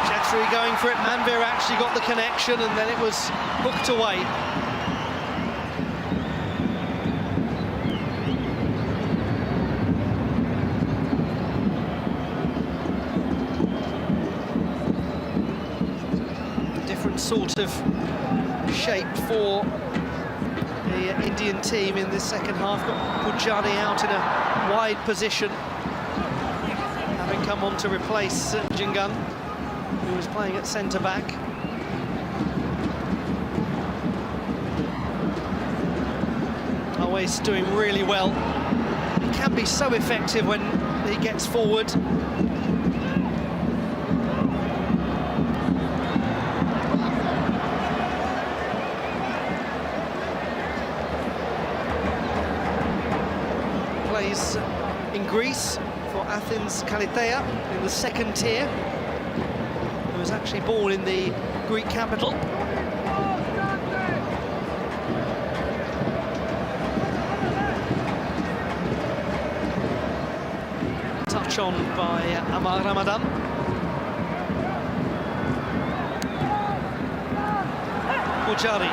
Chetri going for it. Manvir actually got the connection and then it was hooked away. Sort of shape for the Indian team in this second half. Got Pujani out in a wide position, having come on to replace Jingan, who was playing at centre-back. Always doing really well. He can be so effective when he gets forward. Plays in Greece for Athens Kalitea in the second tier. He was actually born in the Greek capital. Touch on by Amar Ramadan. Pujari.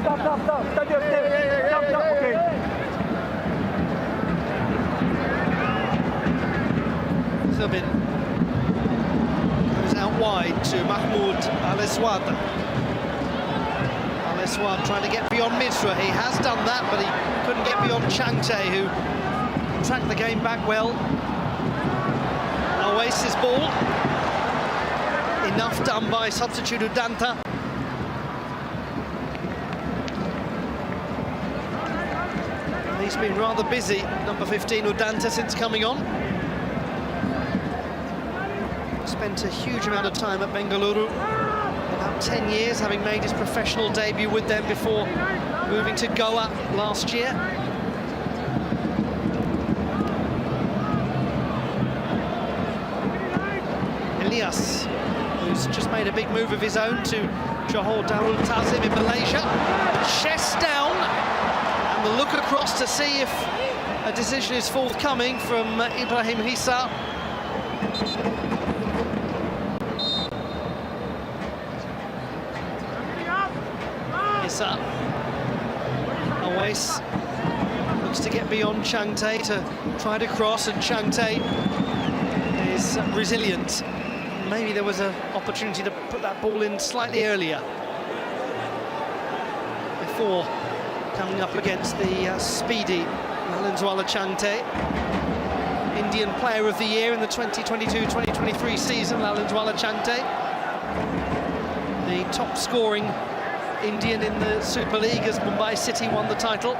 Stop, okay. Zubin goes out wide to Mahmoud Al-Aswad. Al-Aswad trying to get beyond Misra. He has done that, but he couldn't get beyond Changte, who tracked the game back well. Oasis ball. Enough done by substitute Udanta. He's been rather busy, number 15 Udanta, since coming on. Spent a huge amount of time at Bengaluru, about 10 years, having made his professional debut with them before moving to Goa last year. Elias, who's just made a big move of his own to Johor Darul Tazim in Malaysia. Chest down. And the look across to see if a decision is forthcoming from Ibrahim Hissa. Hissa. Awais looks to get beyond Changte to try to cross, and Changte is resilient. Maybe there was an opportunity to put that ball in slightly earlier before coming up against the speedy Lalenzuala Changte. Indian Player of the Year in the 2022-2023 season, Lalenzuala Changte. The top scoring Indian in the Super League as Mumbai City won the title.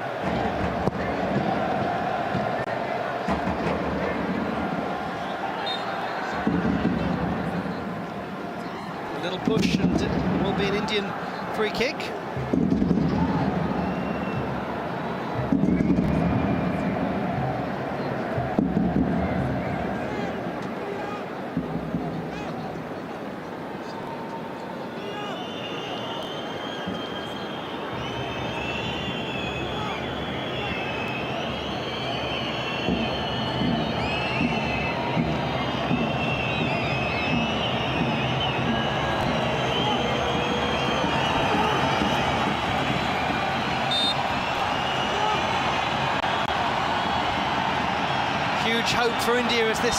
A little push and it will be an Indian free kick. Huge hope for India as this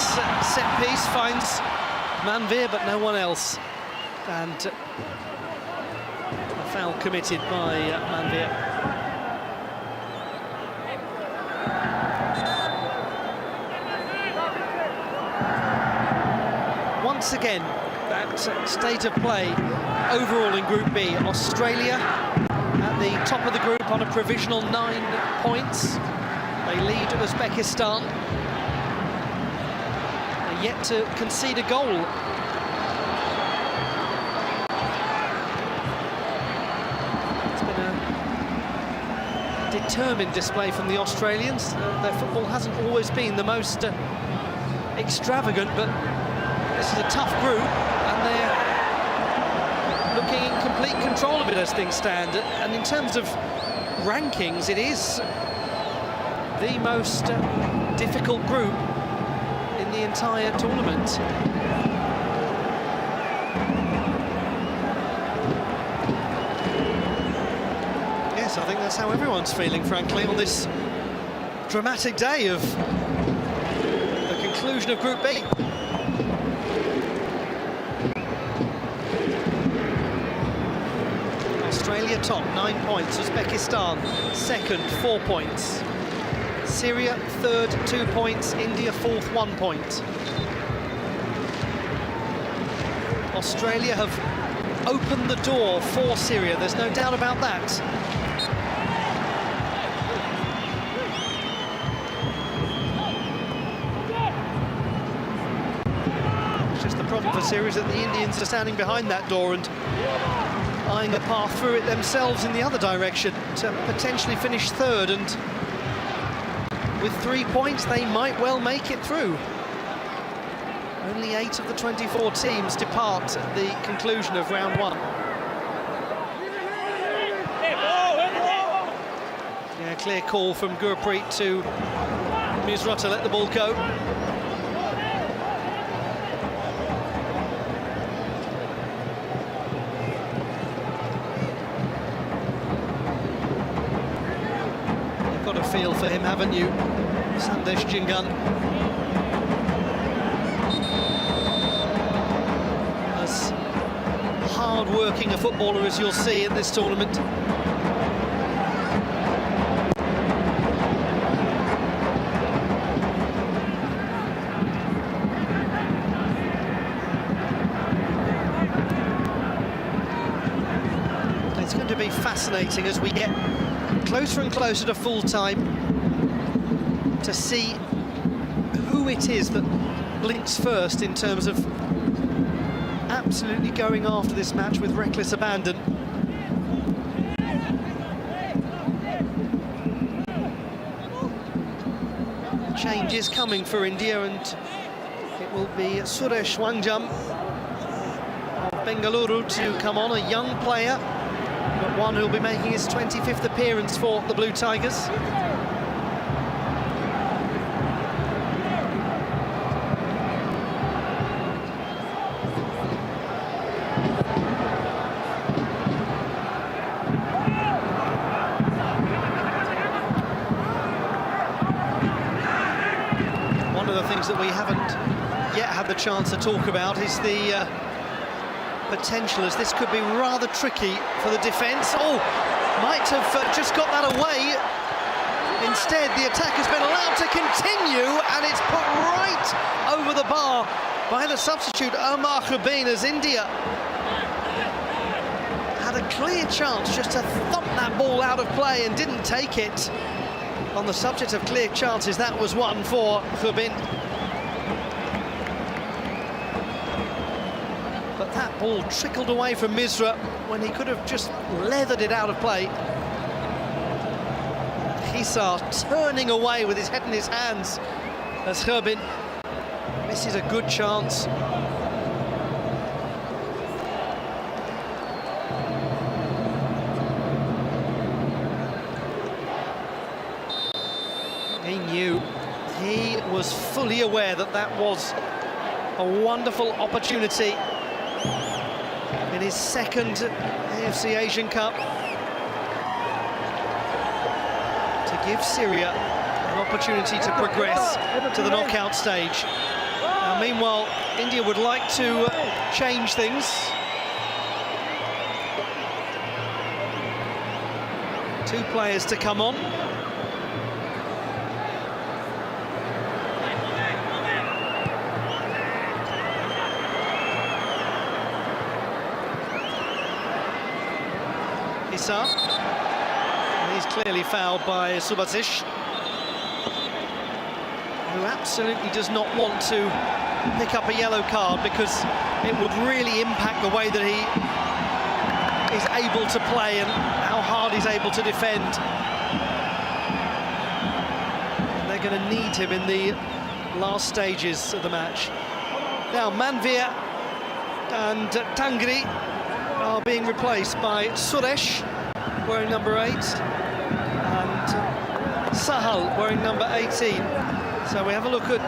set piece finds Manvir, but no one else. And a foul committed by Manvir. Once again, that state of play overall in Group B. Australia at the top of the group on a provisional 9 points. They lead Uzbekistan. They're yet to concede a goal. It's been a determined display from the Australians. Their football hasn't always been the most extravagant, but this is a tough group, and they're looking in complete control of it as things stand. And in terms of rankings, it is the most difficult group in the entire tournament. Yes, I think that's how everyone's feeling, frankly, on this dramatic day of the conclusion of Group B. Australia top, 9 points. Uzbekistan second, 4 points. Syria third, 2 points. India fourth, 1 point. Australia have opened the door for Syria, there's no doubt about that. It's just the problem for Syria is that the Indians are standing behind that door and eyeing a path through it themselves in the other direction to potentially finish third, and with 3 points they might well make it through. Only 8 of the 24 teams depart at the conclusion of round 1. Yeah, clear call from Gurpreet to Misra to let the ball go. Feel for him, haven't you, Sandesh Jingan? As hard-working a footballer as you'll see in this tournament. It's going to be fascinating as we get closer and closer to full-time to see who it is that blinks first in terms of absolutely going after this match with reckless abandon. Change is coming for India, and it will be Suresh Wangjam of Bengaluru to come on, a young player, but one who'll be making his 25th appearance for the Blue Tigers. One of the things that we haven't yet had the chance to talk about is the potential, as this could be rather tricky for the defence. Oh, might have just got that away. Instead, the attack has been allowed to continue, and it's put right over the bar by the substitute Omar Khubin, as India had a clear chance just to thump that ball out of play and didn't take it. On the subject of clear chances, that was one for Khubin. But that ball trickled away from Misra when he could have just leathered it out of play. Hisar turning away with his head in his hands as Khubin misses a good chance. He knew, he was fully aware that that was a wonderful opportunity in his second AFC Asian Cup to give Syria an opportunity to progress to the knockout stage. Now, meanwhile, India would like to change things. Two players to come on. Issa. He's clearly fouled by Subasic, who absolutely does not want to pick up a yellow card because it would really impact the way that he is able to play and how hard he's able to defend. And they're going to need him in the last stages of the match. Now Manvir and Tangri are being replaced by Suresh, wearing number 8, and Sahal, wearing number 18. So we have a look at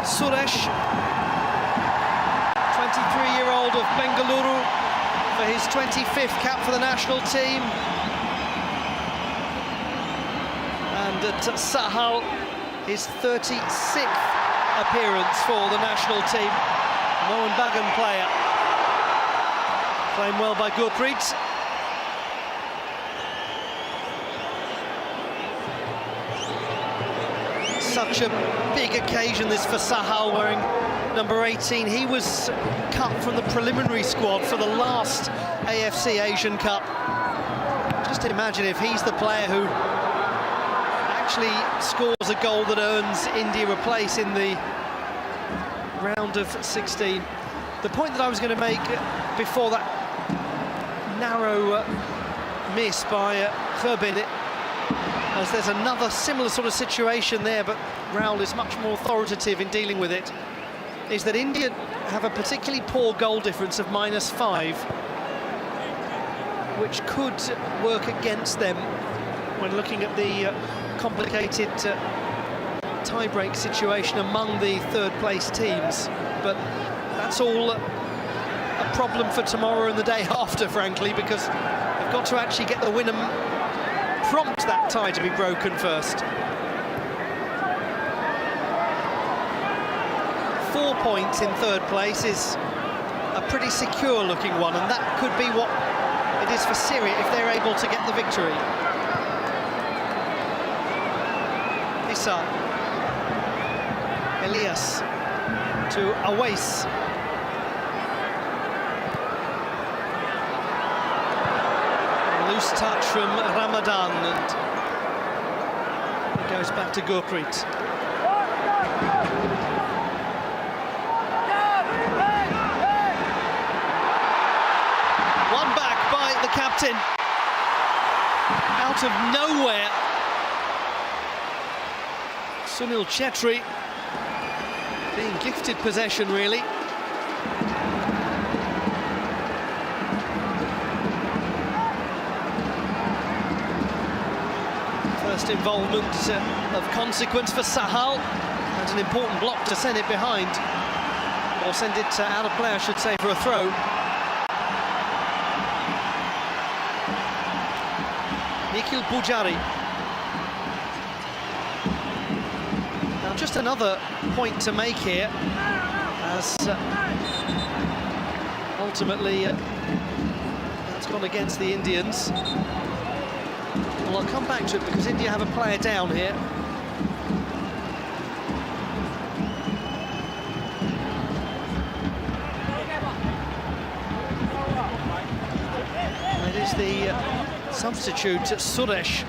Suresh, 23-year-old of Bengaluru, for his 25th cap for the national team. And at Sahal, his 36th appearance for the national team. Mohan Bagan player. Playing well by Gurpreet. Such a big occasion this for Sahal, wearing number 18. He was cut from the preliminary squad for the last AFC Asian Cup. Just imagine if he's the player who actually scores a goal that earns India a place in the round of 16. The point that I was going to make before that narrow miss by Kherbin, as there's another similar sort of situation there, but Raul is much more authoritative in dealing with it, is that India have a particularly poor goal difference of -5, which could work against them when looking at the complicated tie-break situation among the third-place teams. But that's all a problem for tomorrow and the day after, frankly, because they've got to actually get the win and prompt that tie to be broken first. 4 points in third place is a pretty secure-looking one, and that could be what it is for Syria if they're able to get the victory. Issa, Elias to Awais. Loose touch from Ramadan, and it goes back to Gurpreet. One back by the captain. Out of nowhere, Sunil Chetri being gifted possession, really. First involvement of consequence for Sahal, and an important block to send it behind, or send it out of play, I should say, for a throw. Nikhil Pujari. Now just another point to make here, as ultimately that's gone against the Indians. Well, I'll come back to it because India have a player down here. And it is the substitute, Suresh.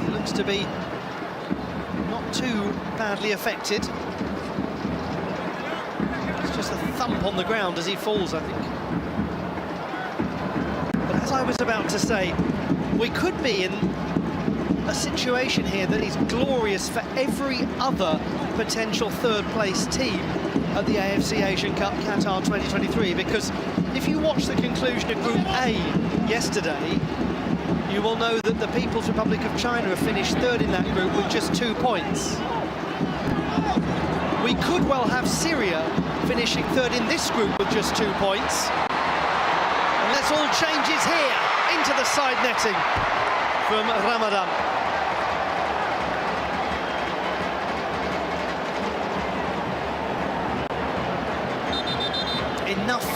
He looks to be not too badly affected. Just a thump on the ground as he falls, I think. But as I was about to say, we could be in a situation here that is glorious for every other potential third-place team at the AFC Asian Cup Qatar 2023, because if you watch the conclusion of Group A yesterday, you will know that the People's Republic of China have finished third in that group with just 2 points. We could well have Syria finishing third in this group with just 2 points. Unless all changes here into the side netting from Ramadan. Enough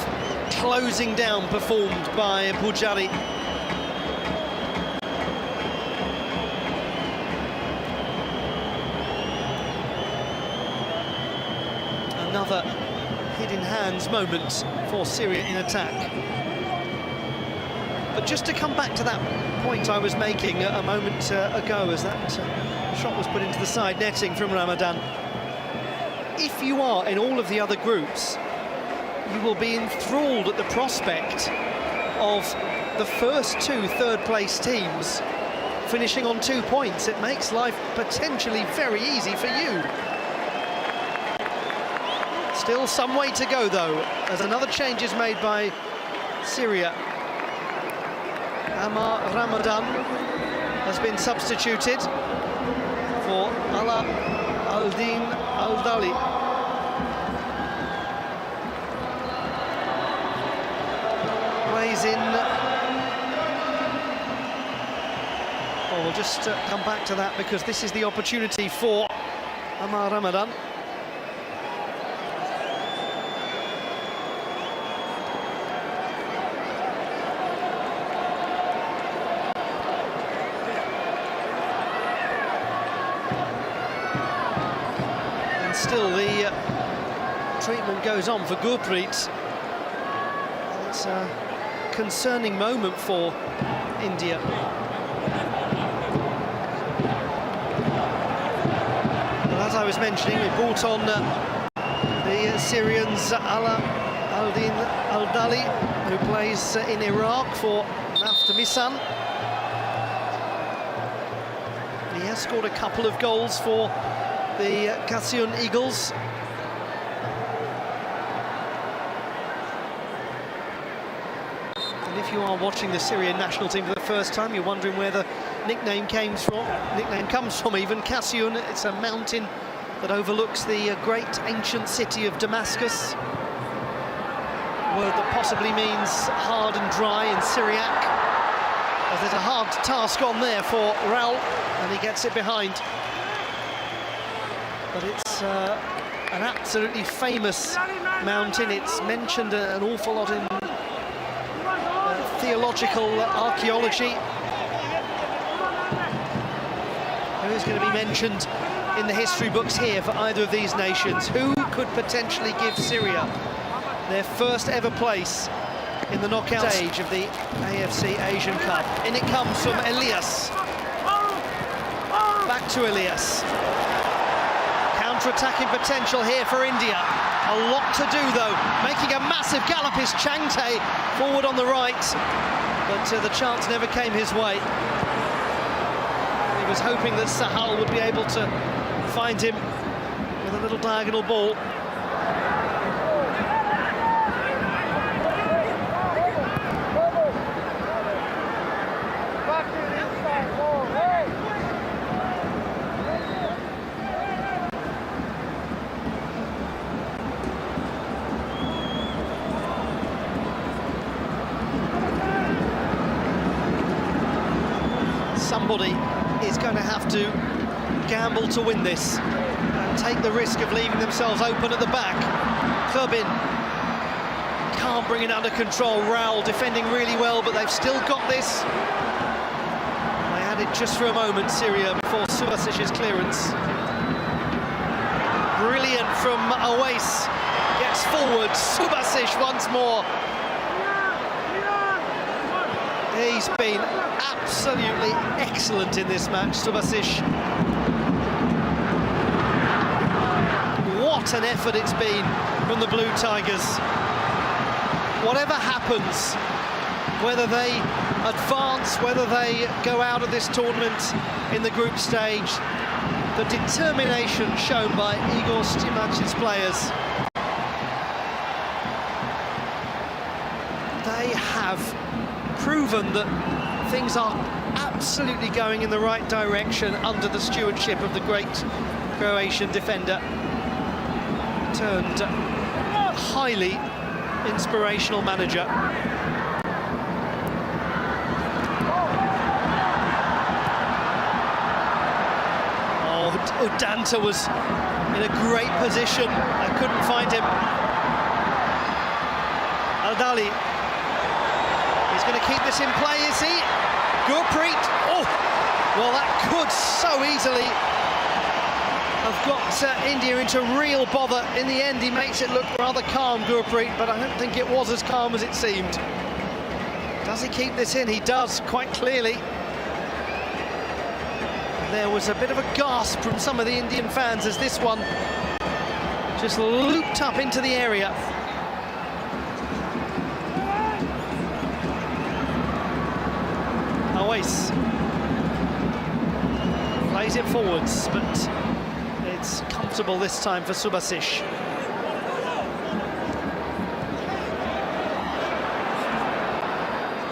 closing down performed by Pujari. another hidden hands moment for Syria in attack. But just to come back to that point I was making a moment ago, as that shot was put into the side netting from Ramadan. If you are in all of the other groups, you will be enthralled at the prospect of the first two third-place teams finishing on 2 points. It makes life potentially very easy for you. Still some way to go, though, as another change is made by Syria. Amar Ramadan has been substituted for Ala Al-Din Al-Dali. Plays in... Well, we'll just come back to that, because this is the opportunity for Amar Ramadan. Still, the treatment goes on for Gurpreet. It's a concerning moment for India. And as I was mentioning, we brought on the Syrians Ala Al-Din Al-Dali, who plays in Iraq for Nafta Misan. He has scored a couple of goals for the Kassion Eagles. And if you are watching the Syrian national team for the first time, you're wondering where the nickname comes from. Even Kassion. It's a mountain that overlooks the great ancient city of Damascus. A word that possibly means hard and dry in Syriac, as there's a hard task on there for Raul, and he gets it behind. But it's an absolutely famous mountain. It's mentioned an awful lot in theological archaeology. Who's going to be mentioned in the history books here for either of these nations? Who could potentially give Syria their first ever place in the knockout stage of the AFC Asian Cup? In it comes from Elias. Back to Elias. Counter-attacking potential here for India. A lot to do, though. Making a massive gallop is Changte forward on the right, but the chance never came his way. He was hoping that Sahal would be able to find him with a little diagonal ball. Somebody is going to have to gamble to win this and take the risk of leaving themselves open at the back. Thurbin can't bring it under control. Raul defending really well, but they've still got this. They had it just for a moment, Syria, before Subasic's clearance. Brilliant from Awais. Gets forward. Subasic once more. He's been absolutely excellent in this match, Subasic. What an effort it's been from the Blue Tigers. Whatever happens, whether they advance, whether they go out of this tournament in the group stage, the determination shown by Igor Stimac's players. They have proven that things are absolutely going in the right direction under the stewardship of the great Croatian defender. Turned highly inspirational manager. Oh, Udanta was in a great position. I couldn't find him. Al-Dali. He's going to keep this in play, is he? Gurpreet. Oh, well, that could so easily have got India into real bother. In the end, he makes it look rather calm, Gurpreet, but I don't think it was as calm as it seemed. Does he keep this in? He does, quite clearly. There was a bit of a gasp from some of the Indian fans as this one just looped up into the area. Awais plays it forwards, but it's comfortable this time for Subasic.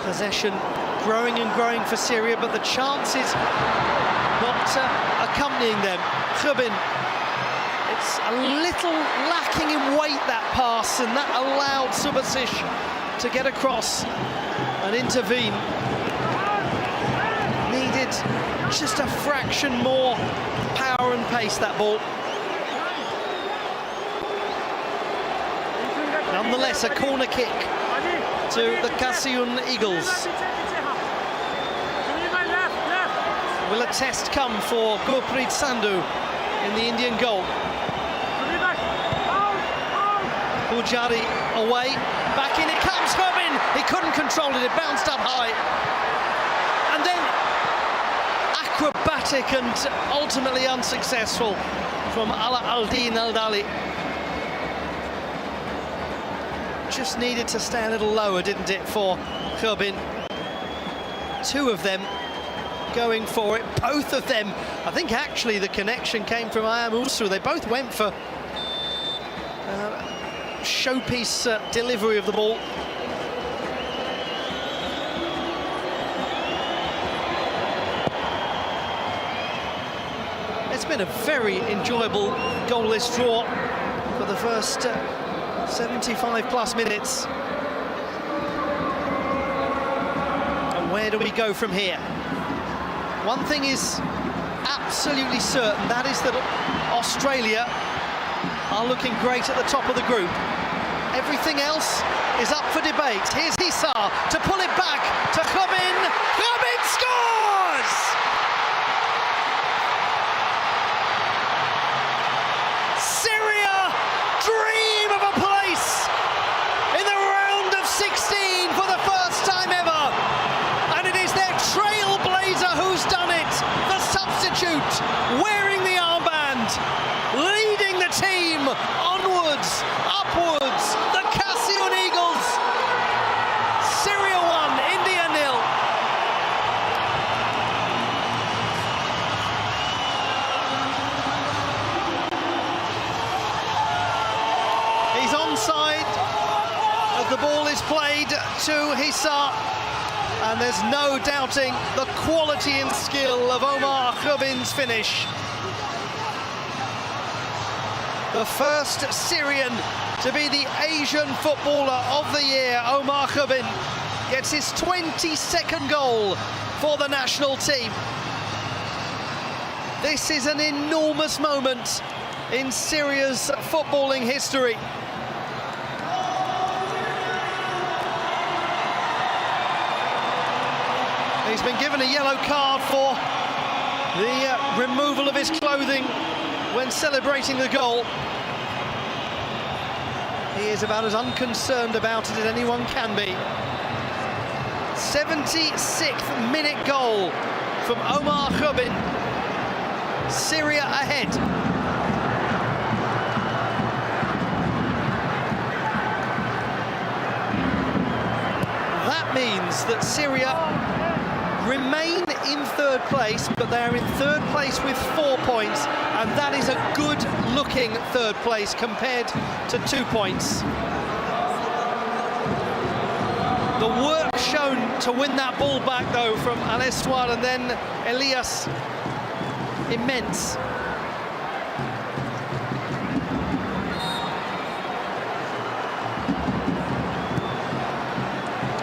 Possession growing and growing for Syria, but the chances not accompanying them. Khubin, it's a little lacking in weight, that pass, and that allowed Subasic to get across and intervene. Needed just a fraction more power and pace, that ball. Nonetheless, a corner kick to the Kasiyun Eagles. Will a test come for Gurpreet Sandhu in the Indian goal? Pujari away, back in it comes, Khubin! He couldn't control it, it bounced up high. And then acrobatic and ultimately unsuccessful from Ala Al-Din Al-Dali. Just needed to stay a little lower, didn't it, for Khubin? Two of them going for it, both of them. I think actually the connection came from Ayam Usru. They both went for showpiece delivery of the ball. It's been a very enjoyable goalless draw for the first 75 plus minutes. And where do we go from here? One thing is absolutely certain, that is that Australia are looking great at the top of the group. Everything else is up for debate. Here's Hissa to pull it back to Khubin. Khubin scores! Syria dream of a place in the round of 16 for the first time ever. And it is their trailblazer who's done it. The substitute wearing the armband, leading the team onwards, upwards. The Kasiyun Eagles. Syria 1, India 0. He's onside as the ball is played to Hissa. And there's no doubting the quality and skill of Omar Khubin's finish. The first Syrian to be the Asian footballer of the year, Omar Khubin, gets his 22nd goal for the national team. This is an enormous moment in Syria's footballing history. He's been given a yellow card for the removal of his clothing when celebrating the goal. He is about as unconcerned about it as anyone can be. 76th minute goal from Omar Khubin. Syria ahead. That means that Syria remain in third place, but they are in third place with 4 points, and that is a good-looking third place compared to 2 points. The work shown to win that ball back, though, from Al-Eswar and then Elias, immense.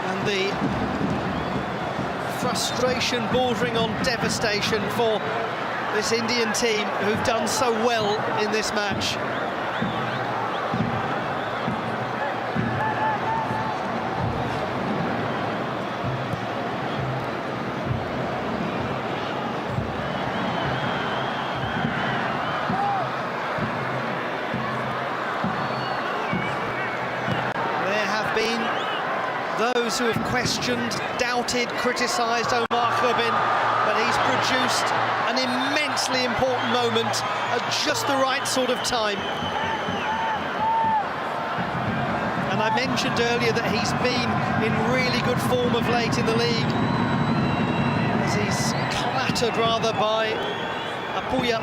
And the frustration bordering on devastation for this Indian team who've done so well in this match. those who have questioned, doubted, criticised Omar Khubin, but he's produced an immensely important moment at just the right sort of time. And I mentioned earlier that he's been in really good form of late in the league, as he's clattered rather by Apuya.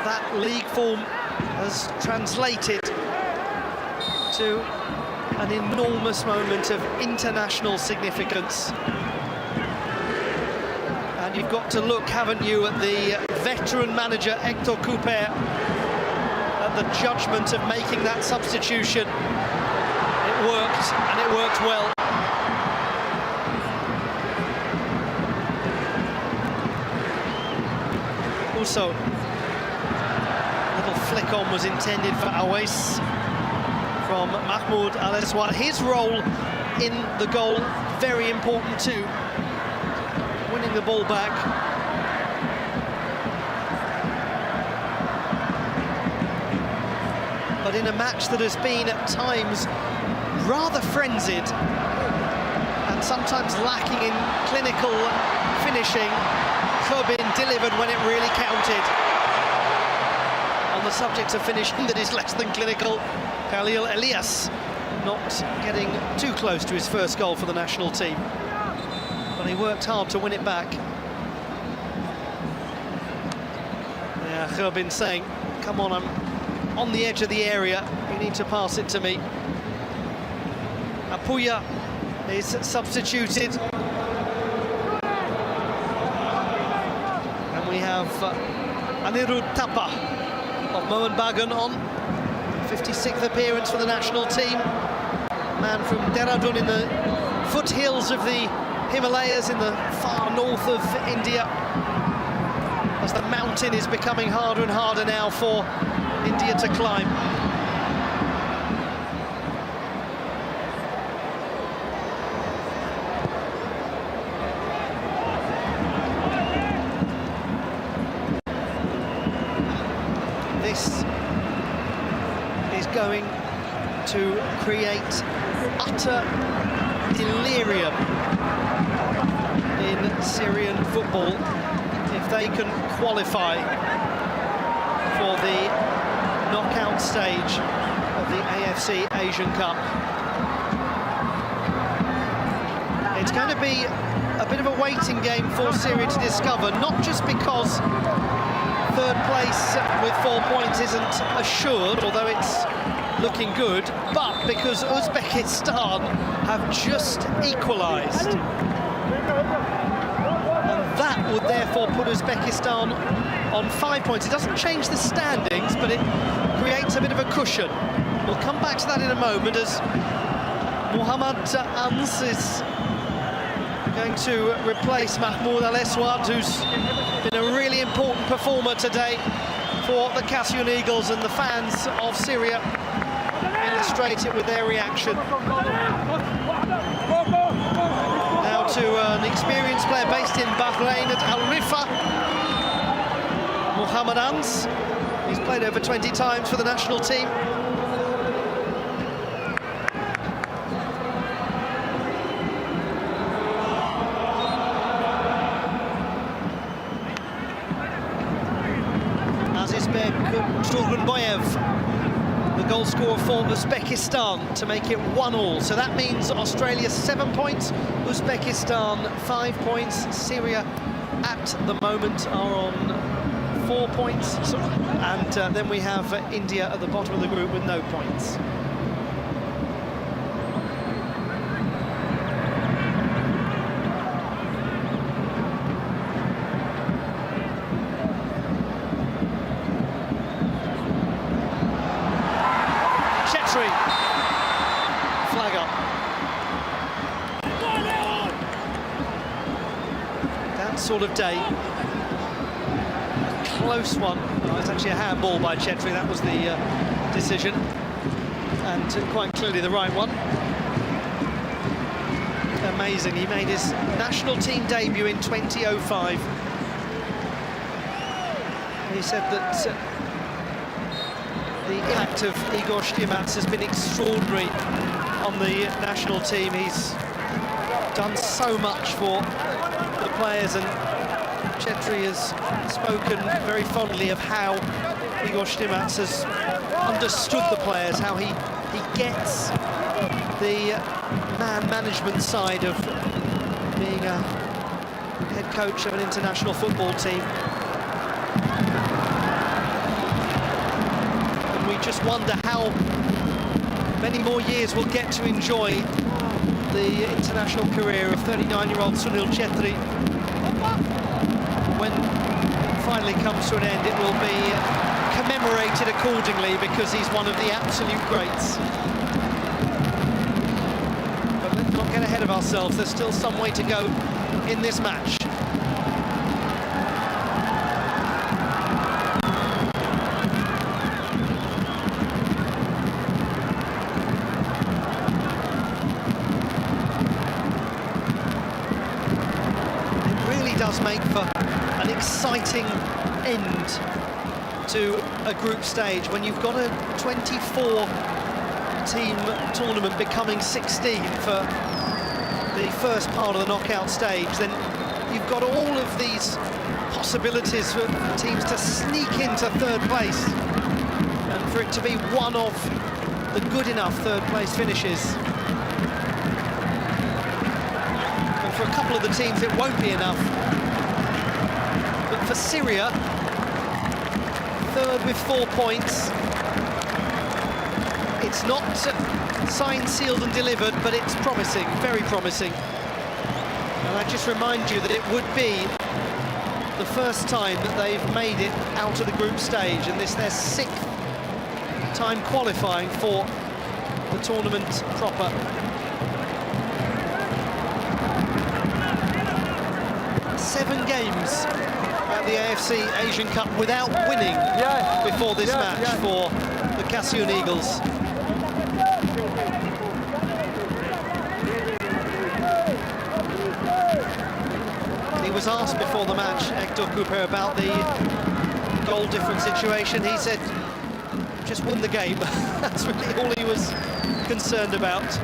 That league form has translated to an enormous moment of international significance. And you've got to look, haven't you, at the veteran manager Hector Couper, at the judgment of making that substitution. It worked, and it worked well. Also, a little flick on was intended for Awais from Mahmoud Al-Aswad. His role in the goal, very important too. Winning the ball back. But in a match that has been at times rather frenzied and sometimes lacking in clinical finishing, Khubin delivered when it really counted. On the subject of finishing that is less than clinical, Khalil Elias not getting too close to his first goal for the national team. But he worked hard to win it back. Yeah, Khubin saying, come on, I'm on the edge of the area, you need to pass it to me. Apuya is substituted. And we have Anirudh Thapa of Mohun Bagan on. 56th appearance for the national team. Man from Dehradun in the foothills of the Himalayas in the far north of India. As the mountain is becoming harder and harder now for India to climb. This is going to create utter delirium in Syrian football if they can qualify for the knockout stage of the AFC Asian Cup. It's going to be a bit of a waiting game for Syria to discover, not just because third place with 4 points isn't assured, although it's looking good, but because Uzbekistan have just equalised. And that would therefore put Uzbekistan on 5 points. It doesn't change the standings, but it creates a bit of a cushion. We'll come back to that in a moment, as Mohammad Ans is going to replace Mahmoud Al-Aswad, who's been a really important performer today for the Qasioun Eagles, and the fans of Syria illustrate it with their reaction. Now to an experienced player based in Bahrain at Al Rifa, Mohammad Ans. He's played over 20 times for the national team. Azizbek Turgunboyev, the goal scorer for Uzbekistan, to make it 1-1. So that means Australia 7 points, Uzbekistan 5 points. Syria at the moment are on 4 points, and then we have India at the bottom of the group with no points. Flag up. That sort of day. A close one. Oh, it's actually a handball by Chetri. That was the decision. And quite clearly the right one. Amazing. He made his national team debut in 2005. He said that the impact of Igor Stimac has been extraordinary on the national team. He's done so much for the players, and Chetri has spoken very fondly of how Igor Stimac has understood the players, how he gets the man management side of being a head coach of an international football team. And we just wonder how many more years we'll get to enjoy the international career of 39-year-old Sunil Chetri. When it finally comes to an end, it will be commemorated accordingly, because he's one of the absolute greats. But let's not get ahead of ourselves. There's still some way to go in this match. Does make for an exciting end to a group stage when you've got a 24-team tournament becoming 16 for the first part of the knockout stage. Then you've got all of these possibilities for teams to sneak into third place and for it to be one of the good enough third place finishes. And for a couple of the teams it won't be enough. But for Syria, third with 4 points. It's not signed, sealed and delivered, but it's promising, very promising. And I just remind you that it would be the first time that they've made it out of the group stage, and this their 6th time qualifying for the tournament proper. Seven games at the AFC Asian Cup without winning before this match for the Kasyoun Eagles. He was asked before the match, Hector Cooper, about the goal difference situation. He said, just win the game. That's really all he was concerned about.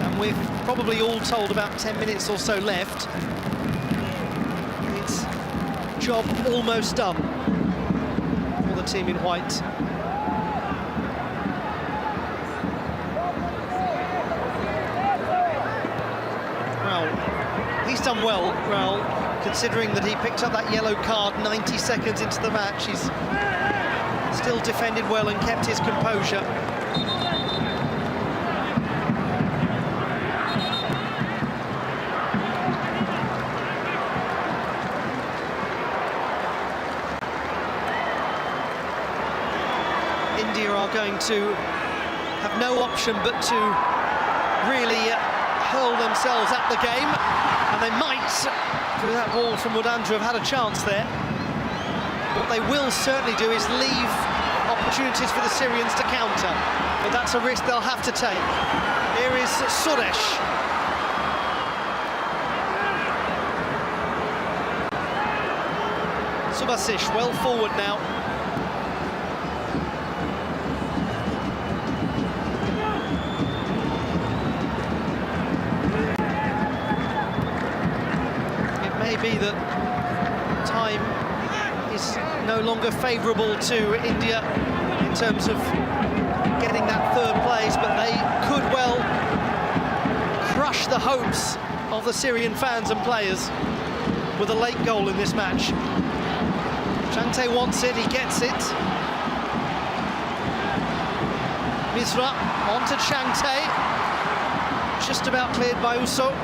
And we've probably all told about 10 minutes or so left. It's job almost done for the team in white. Well, he's done well, Raul, considering that he picked up that yellow card 90 seconds into the match. He's still defended well and kept his composure. India are going to have no option but to really hurl themselves at the game, and they might, through that ball from Mudandra, have had a chance there. What they will certainly do is leave opportunities for the Syrians to counter, but that's a risk they'll have to take. Here is Suresh. Subasic well forward now. Be that time is no longer favourable to India in terms of getting that third place, but they could well crush the hopes of the Syrian fans and players with a late goal in this match. Changte wants it, he gets it. Misra on to Changte, just about cleared by Uso.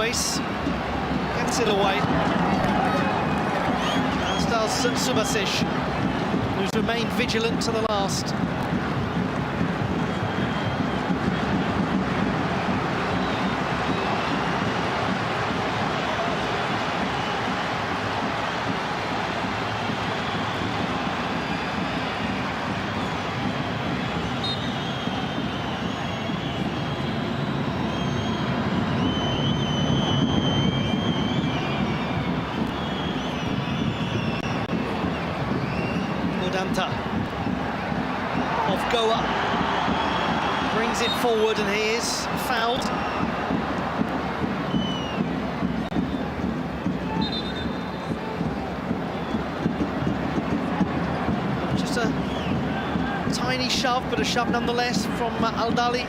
Gets it away, as does Subasic, who's remained vigilant to the last. forward, and he is fouled. Just a tiny shove, but a shove nonetheless from Al-Dali.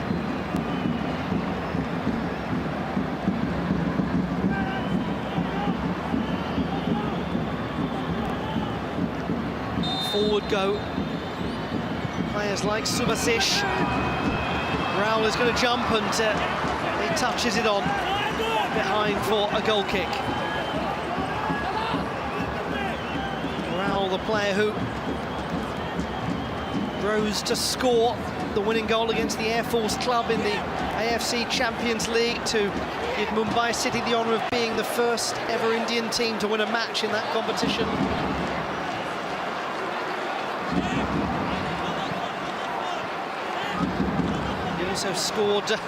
Forward go. Players like Subasic. Raul is going to jump, and he touches it on behind for a goal kick. Raul, the player who rose to score the winning goal against the Air Force club in the AFC Champions League to give Mumbai City the honour of being the first ever Indian team to win a match in that competition. He also scored the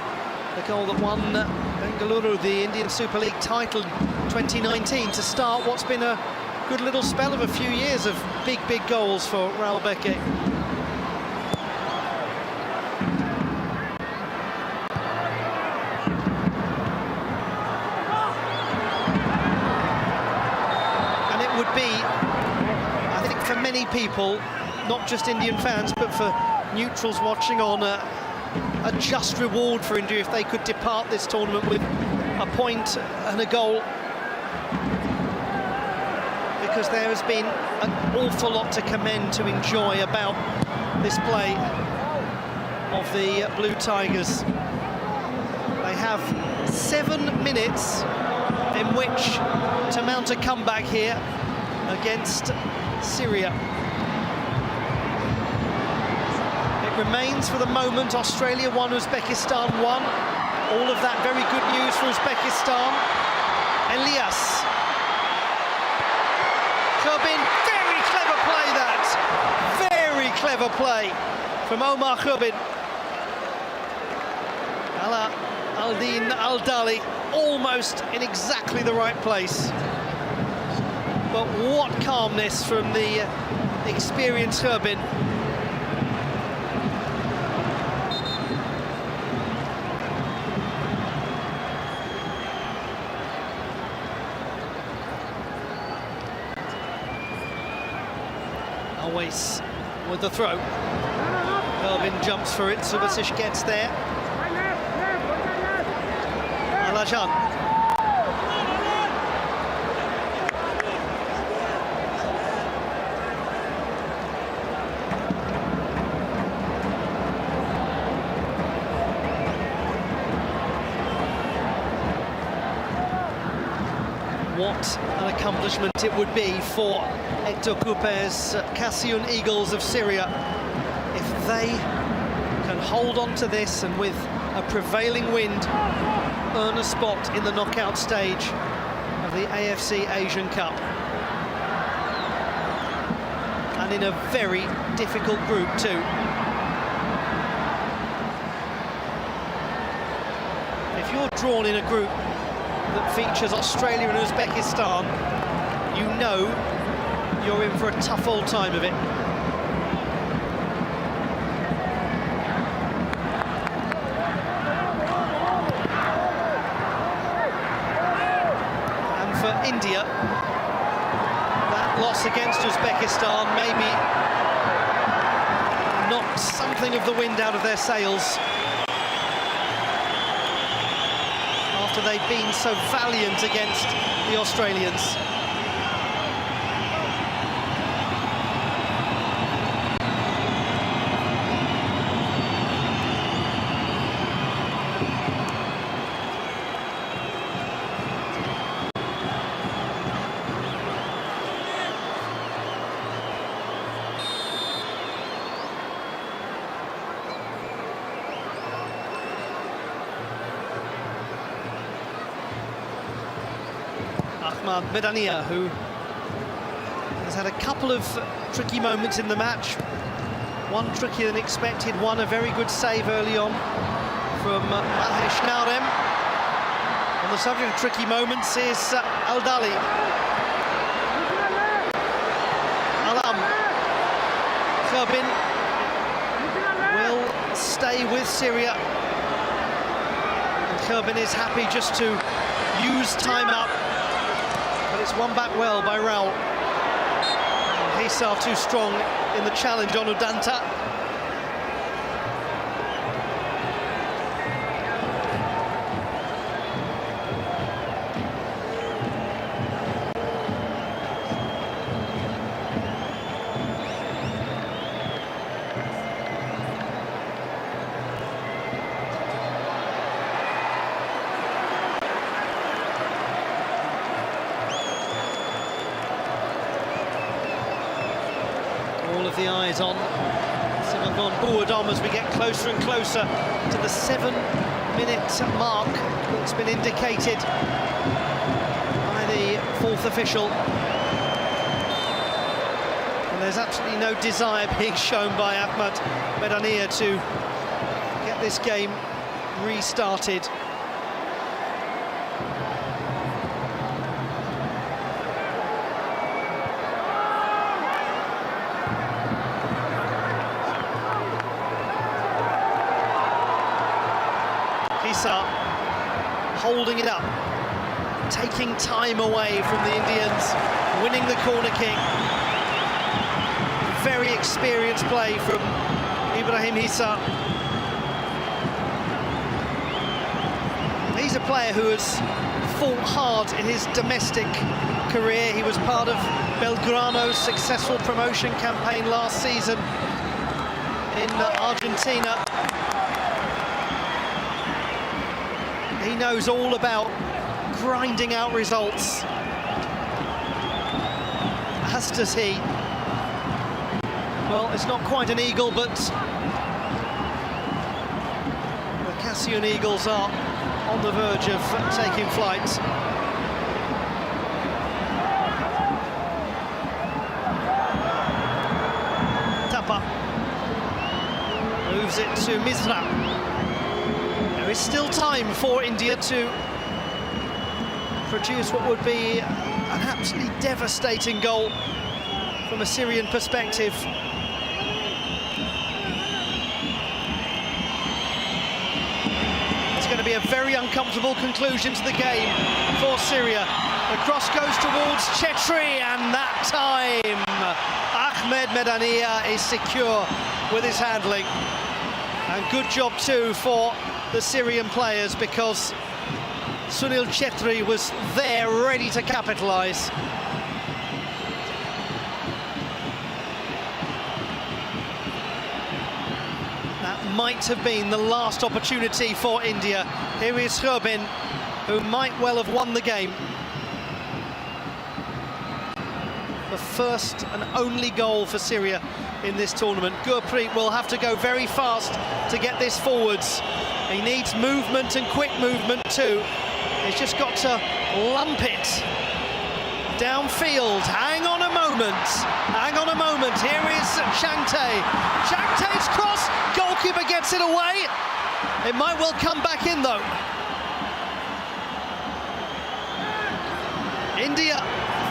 goal that won Bengaluru the Indian Super League title 2019 to start what's been a good little spell of a few years of big goals for Raul Beke. And it would be, I think, for many people, not just Indian fans, but for neutrals watching on, a just reward for India if they could depart this tournament with a point and a goal, because there has been an awful lot to commend, to enjoy about this play of the Blue Tigers. They have 7 minutes in which to mount a comeback here against Syria. Remains for the moment Australia 1, Uzbekistan 1. All of that very good news for Uzbekistan. Elias. Khurbin, very clever play that. Very clever play from Omar Khurbin. Ala Aldin Al-Dali almost in exactly the right place. But what calmness from the experienced Khurbin. Always with the throw. Khurbin jumps for it, Subasic gets there. Alajan. What an accomplishment it would be for Hector Cuper's Qasioun Eagles of Syria if they can hold on to this and with a prevailing wind earn a spot in the knockout stage of the AFC Asian Cup. And in a very difficult group too. If you're drawn in a group that features Australia and Uzbekistan, you know you're in for a tough old time of it. And for India, that loss against Uzbekistan maybe knocked something of the wind out of their sails after they've been so valiant against the Australians. Ahmad Medania, who has had a couple of tricky moments in the match. One trickier than expected, one a very good save early on from Mahesh Naurem. On the subject of tricky moments is Al-Dali. Alam. Khurbin will stay with Syria Kerbin is happy just to use time up, but it's won back well by Raul. Hissa too strong in the challenge on Udanta. All of the eyes on Syria Bourdon as we get closer and closer to the 7-minute mark that's been indicated by the fourth official. And there's absolutely no desire being shown by Ahmed Medania to get this game restarted. Hissa holding it up, taking time away from the Indians, winning the corner kick. Very experienced play from Ibrahim Hissa. He's a player who has fought hard in his domestic career. He was part of Belgrano's successful promotion campaign last season in Argentina. He knows all about grinding out results, as does he. Well, it's not quite an eagle, but the Cassian Eagles are on the verge of taking flight. Tapa moves it to Misra. There is still time for India to produce what would be an absolutely devastating goal from a Syrian perspective. It's going to be a very uncomfortable conclusion to the game for Syria. The cross goes towards Chetri, and that time Ahmed Medania is secure with his handling. And good job too for the Syrian players, because Sunil Chetri was there ready to capitalise. That might have been the last opportunity for India. Here is Kerbin, who might well have won the game. The first and only goal for Syria in this tournament. Gurpreet will have to go very fast to get this forwards. He needs movement, and quick movement too. He's just got to lump it downfield. Hang on a moment. Hang on a moment. Here is Changte. Changte's cross. Goalkeeper gets it away. It might well come back in though. India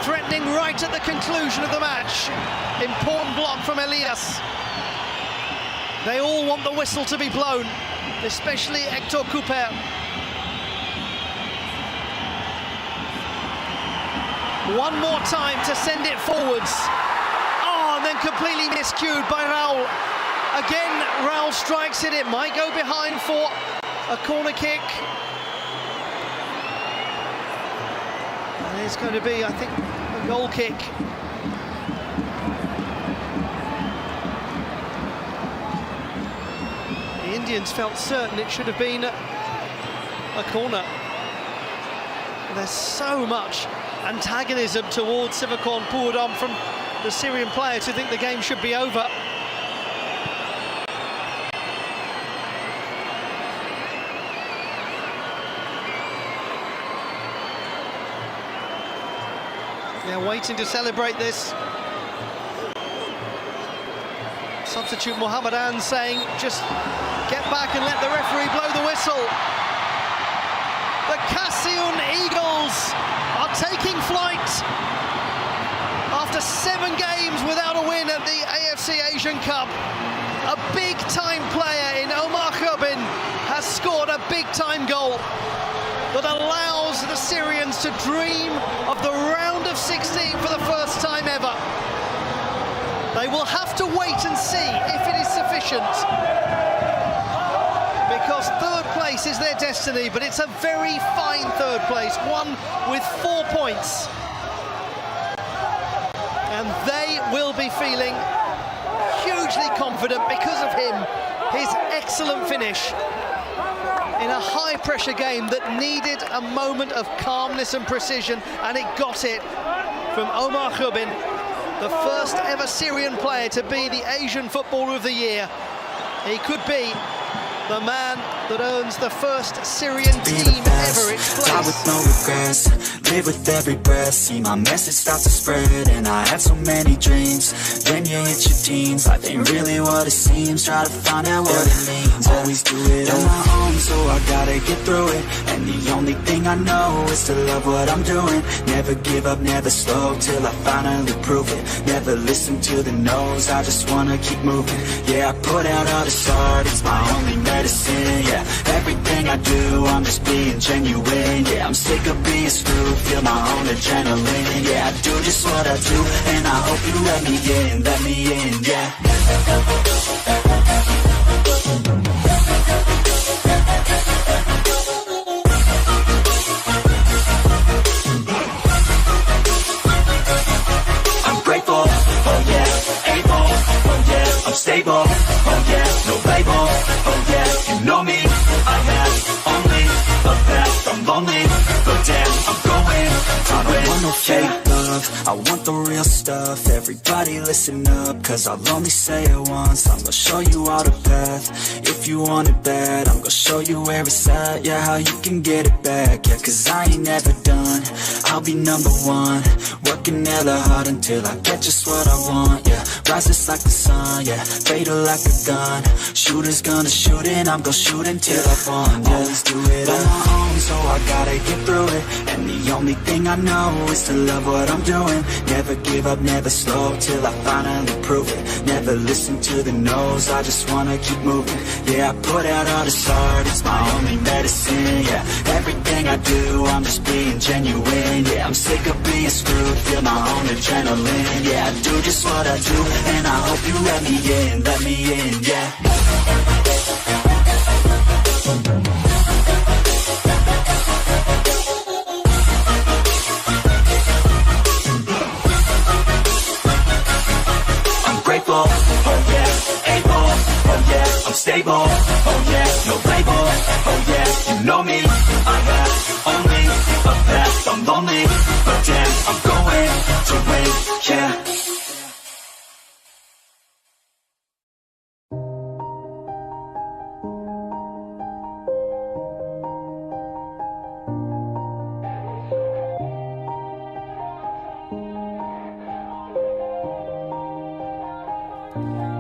threatening right at the conclusion of the match. Important block from Elias. They all want the whistle to be blown, especially Hector Cooper. One more time to send it forwards. Oh, and then completely miscued by Raul. Again, Raul strikes it. It might go behind for a corner kick. And it's going to be, I think, a goal kick. The Indians felt certain it should have been a corner. There's so much antagonism towards Syria Bourdon from the Syrian players who think the game should be over. They're waiting to celebrate this. Substitute Mohammedan saying, just get back and let the referee blow the whistle. The Cassian Eagles are taking flight. After 7 games without a win at the AFC Asian Cup, a big-time player in Omar Kerbin has has scored a big-time goal that allows the Syrians to dream of the round of 16 for the first time ever. They will have to wait and see if it is sufficient, because third place is their destiny, but it's a very fine third place, one with 4 points. And they will be feeling hugely confident because of him, his excellent finish in a high-pressure game that needed a moment of calmness and precision, and it got it from Omar Khubin, the first ever Syrian player to be the Asian Footballer of the Year. He could be the man that earns the first Syrian team ever its place. Die with no regrets, live with every breath. See my message start to spread, and I had so many dreams. Then you hit your teens, life ain't really what it seems. Try to find out what it means. Always do it on my own, so I gotta get through it. And the only thing I know is to love what I'm doing. Never give up, never slow, till I finally prove it. Never listen to the no's, I just wanna keep moving. Yeah, I put out all this art, it's my only medicine. Yeah, everything I do, I'm just being genuine. Yeah, I'm sick of being screwed, feel my own adrenaline. Yeah, I do just what I do, and I hope you let me in, yeah. I'm grateful, oh yeah, able, oh yeah, I'm stable, oh yeah, no label, oh yeah, you know me, I have only a path, I'm lonely, but damn, I'm going to win. I don't want no fake love, I want the real stuff. Everybody listen up, cause I'll only say it once. I'm gonna show you all the path, if you want it bad. I'm gonna show you where it's at, yeah, how you can get it back. Yeah, cause I ain't never done, I'll be number one. Working hella hard until I get just what I want, yeah. Rises like the sun, yeah, fatal like a gun. Shooters gonna shoot and I'm gonna shoot until I won, yeah. Always do it on my own, so I gotta get through it. And the only thing I know is to love what I'm doing. Never give up, never slow, till I finally prove it. Never listen to the no's, I just wanna keep moving. Yeah, I put out all this art, it's my only medicine. Yeah, everything I do, I'm just being genuine. Yeah, I'm sick of being screwed, feel my own adrenaline. Yeah, I do just what I do, and I hope you let me in, yeah. I'm grateful, oh yeah, able, oh yeah, I'm stable, oh yeah, no label, oh yeah, you know me, I have only a path, I'm lonely, but damn, I'm going to win, yeah.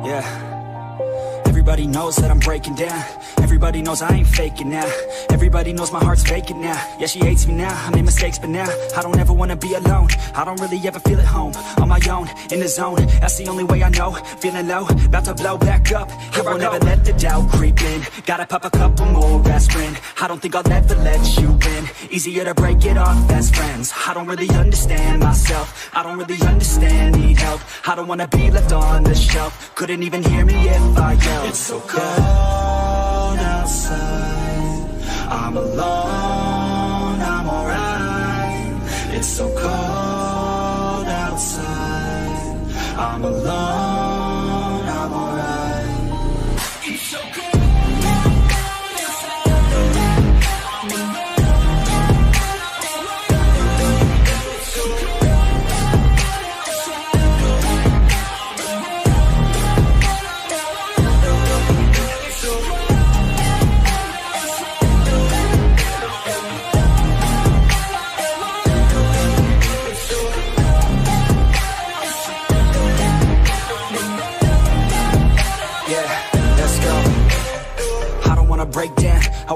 Yeah, everybody knows that I'm breaking down. Everybody knows I ain't faking now. Everybody knows my heart's vacant now. Yeah, she hates me now, I made mistakes but now I don't ever wanna be alone. I don't really ever feel at home. On my own, in the zone, that's the only way I know. Feeling low, about to blow back up. Here I won't ever let the doubt creep in. Gotta pop a couple more aspirin. I don't think I'll ever let you in. Easier to break it off best friends. I don't really understand myself, I don't really understand, need help. I don't wanna be left on the shelf. Couldn't even hear me if I yelled. It's so cold outside, I'm alone, I'm alright. It's so cold outside, I'm alone, I'm alright. It's so cold.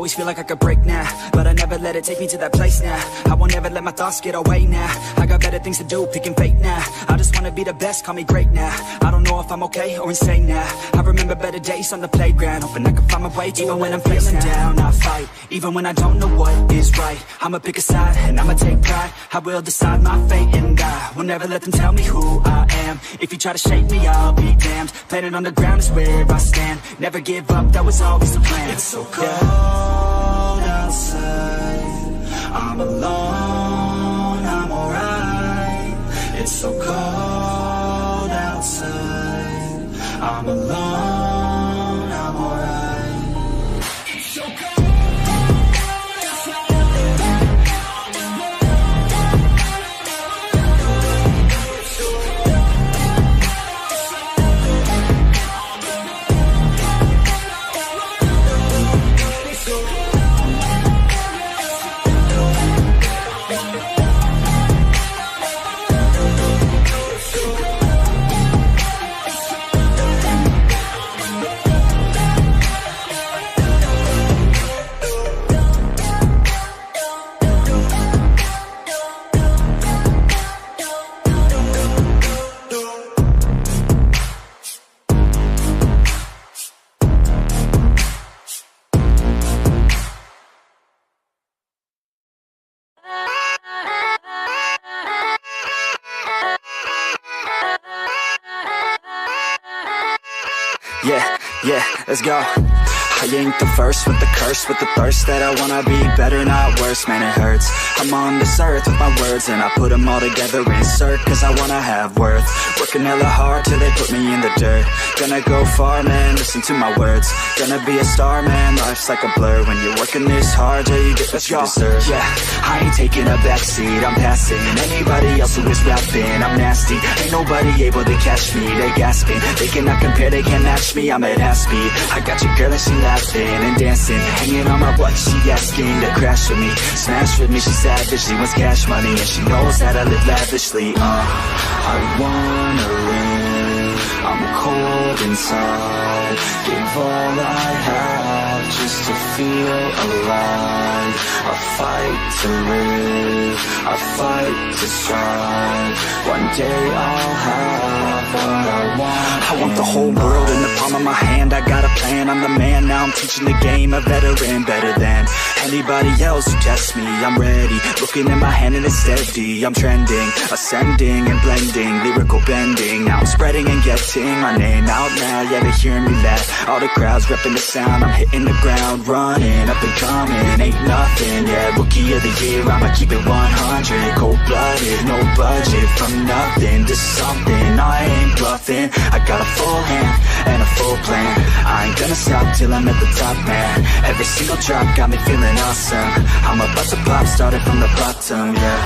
always feel like I could break now, but I never let it take me to that place now. I won't ever let my thoughts get away now. I got better things to do, picking fate now. I just wanna be the best, call me great now. I don't know if I'm okay or insane now. I remember better days on the playground, hoping I can find my way to even when I'm feeling down. I fight, even when I don't know what is right. I'ma pick a side and I'ma take pride. I will decide my fate and I will never let them tell me who I am. If you try to shake me, I'll be damned. Planet on the ground is where I stand. Never give up, that was always the plan. It's so cold outside, I'm alone, I'm alright. It's so cold outside, I'm alone, I'm alright. It's so cold. Yeah, let's go. I ain't the first with the curse, with the thirst that I wanna be better, not worse, man it hurts. I'm on this earth with my words and I put them all together, insert, cause I wanna have worth. Working hella hard till they put me in the dirt. Gonna go far, man, listen to my words. Gonna be a star, man, life's like a blur. When you're working this hard, yeah, you get what you deserve. Yeah, I ain't taking a backseat, I'm passing anybody else who is rapping. I'm nasty, ain't nobody able to catch me. They gasping, they cannot compare, they can't match me. I'm at half speed, I got your girl and she laughing and dancing, hanging on my butt, she asking to crash with me, smash with me. She savage, she wants cash money and she knows how to live lavishly. I wanna live, I'm cold inside. Give all I have just to feel alive. I fight to live, I fight to strive. One day I'll have what I want. I want the whole world in the palm of my hand. I got a plan, I'm the man. Now I'm teaching the game, a veteran, better than anybody else who tests me. I'm ready, looking at my hand and it's steady. I'm trending, ascending and blending, lyrical bending. Now I'm spreading and getting my name out now. Yeah, they hearing me laugh, all the crowds repping the sound. I'm hitting the ground, running, up and coming, ain't nothing. Yeah, rookie of the year, I'ma keep it 100. Cold-blooded, no budget, from nothing to something. I ain't bluffing, I got a full hand and a full plan. I ain't gonna stop till I'm at the top, man. Every single drop got me feeling awesome. I'm about to pop, started from the bottom, yeah.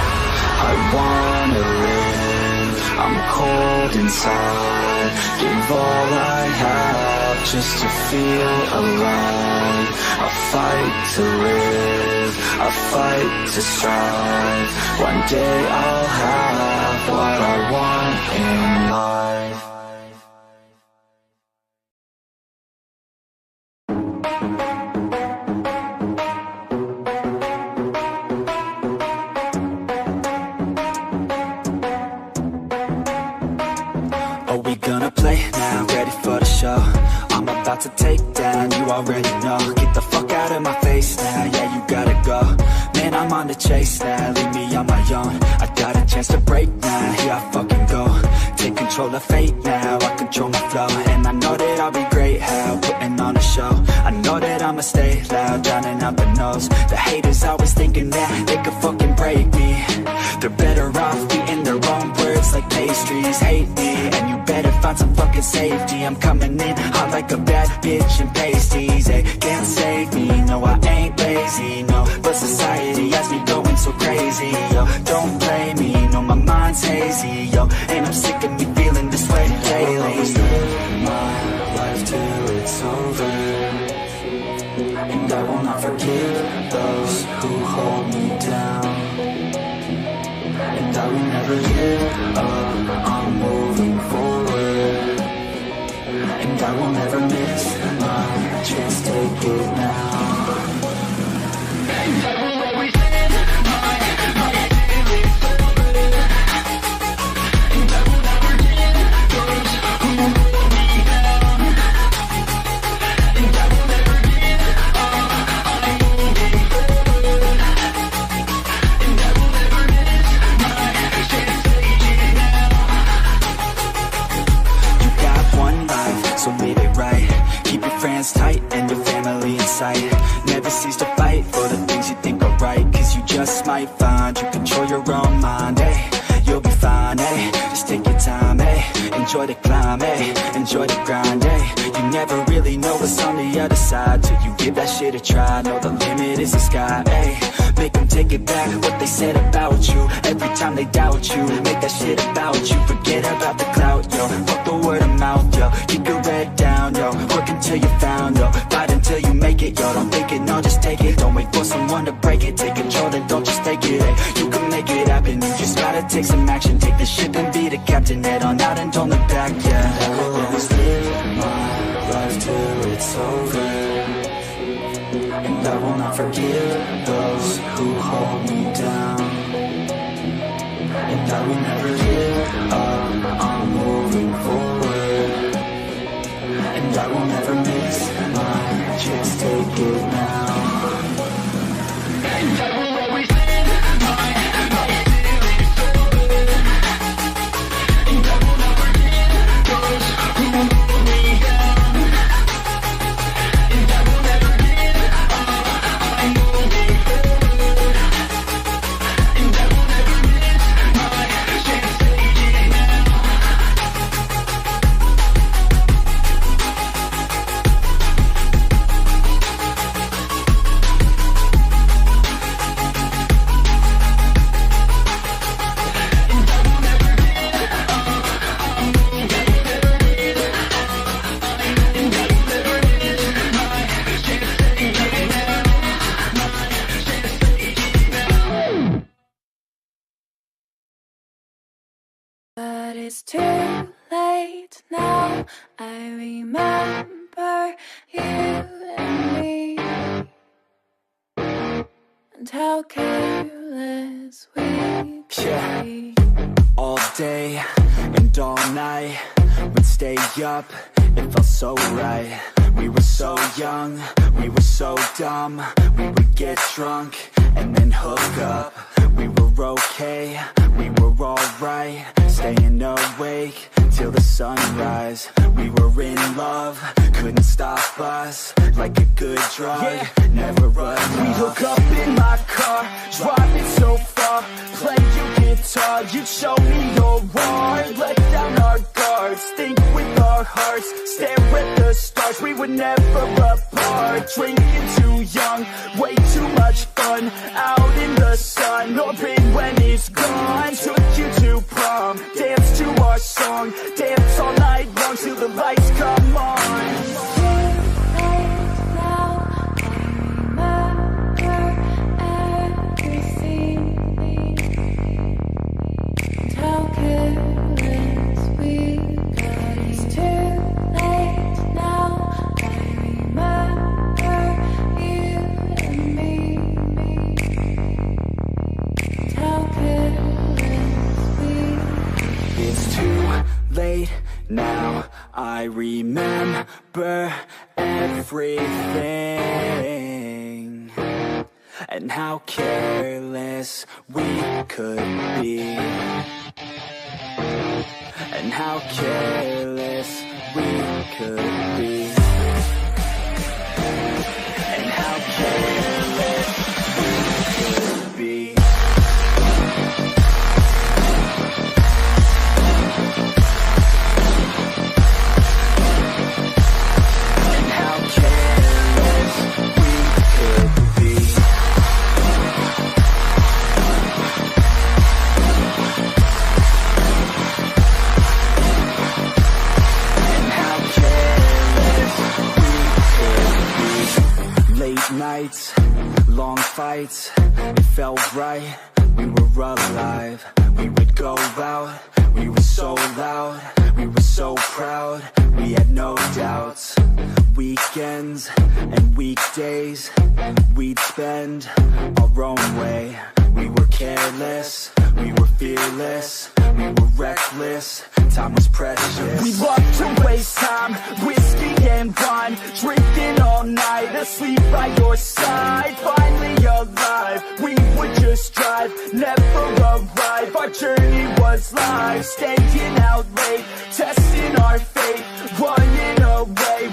I wanna live, I'm cold inside. Give all I have just to feel alive. I fight to live, I fight to strive. One day I'll have what I want in life. Are we gonna play now? Ready for the show? I'm about to take down, you already know. Get the fuck out of my face now, yeah, you gotta go. Man, I'm on the chase now, leave me on my own. I got a chance to break now, here I fucking go. Take control of fate now, I control my flow. And I know that I'll be great, how putting on a show. I know that I'ma stay loud, drowning out the noise. The haters always thinking that they could fucking break me. They're better off eating their own words like pastries. Hate me, and you better find some fucking safety. I'm coming in hot like a bad bitch in pasties. They can't save me, no I ain't lazy, no. But society has me going so crazy, yo. Don't blame me, no my mind's hazy, yo. And I'm sick of me feeling this way lately. I'll always live my life till it's over, and I will not forgive those who hold me down. And I will never give up, I'm moving forward. And I will never miss my chance, take it now. enjoy the climb, ayy, enjoy the grind, ayy. You never really know what's on the other side till you give that shit a try. Know the limit is the sky, ayy. Make them take it back, what they said about you. Every time they doubt you, make that shit about you. Forget about the clout, yo, fuck the word of mouth, yo. Keep your head down, yo, work until you found, yo. Fight until you make it, yo, don't think it, no, just take it. Don't wait for someone to break it, take control, then don't just take it, ayy. You can make it happen, you just gotta take some action. Take the ship and be the captain, head on out and don't look back, yeah. I will always live my life till it's over, and I will not forgive those who hold me down, and I will never give up, I'm moving forward, and I will never miss my chance, take it now. And I will always live my life till it's over, and I will not forgive those who hold me down, and I will never give up, I'm moving forward, and I will never miss my chance, take it now. But it's too late now. I remember you and me, and how careless we could be. All day and all night, we'd stay up, it felt so right. We were so young, we were so dumb. We would get drunk and then hook up. We were okay, we were alright, staying awake till the sunrise. We were in love, couldn't stop us, like a good drug, never enough. We hook up in my car, driving so far, play your guitar, you show me your heart, let down our guards, think with our hearts, stare at the stars, we were never apart, drinking too young, way too much fun, out in the sun, hoping when it's gone, took you to prom, dance to our song, dance all night long till the lights come on. Now I remember everything, and how careless we could be, and how careless we could be, and how careless we could be. Nights, long fights, it felt right, we were alive. We would go out, we were so loud, we were so proud, we had no doubts. Weekends and weekdays, we'd spend our own way. We were careless, we were fearless, we were reckless, time was precious. We loved to waste time, whiskey and wine, drinking all night, asleep by your side. Finally alive, we would just drive, never arrive. Our journey was live, staying out late, testing our fate, running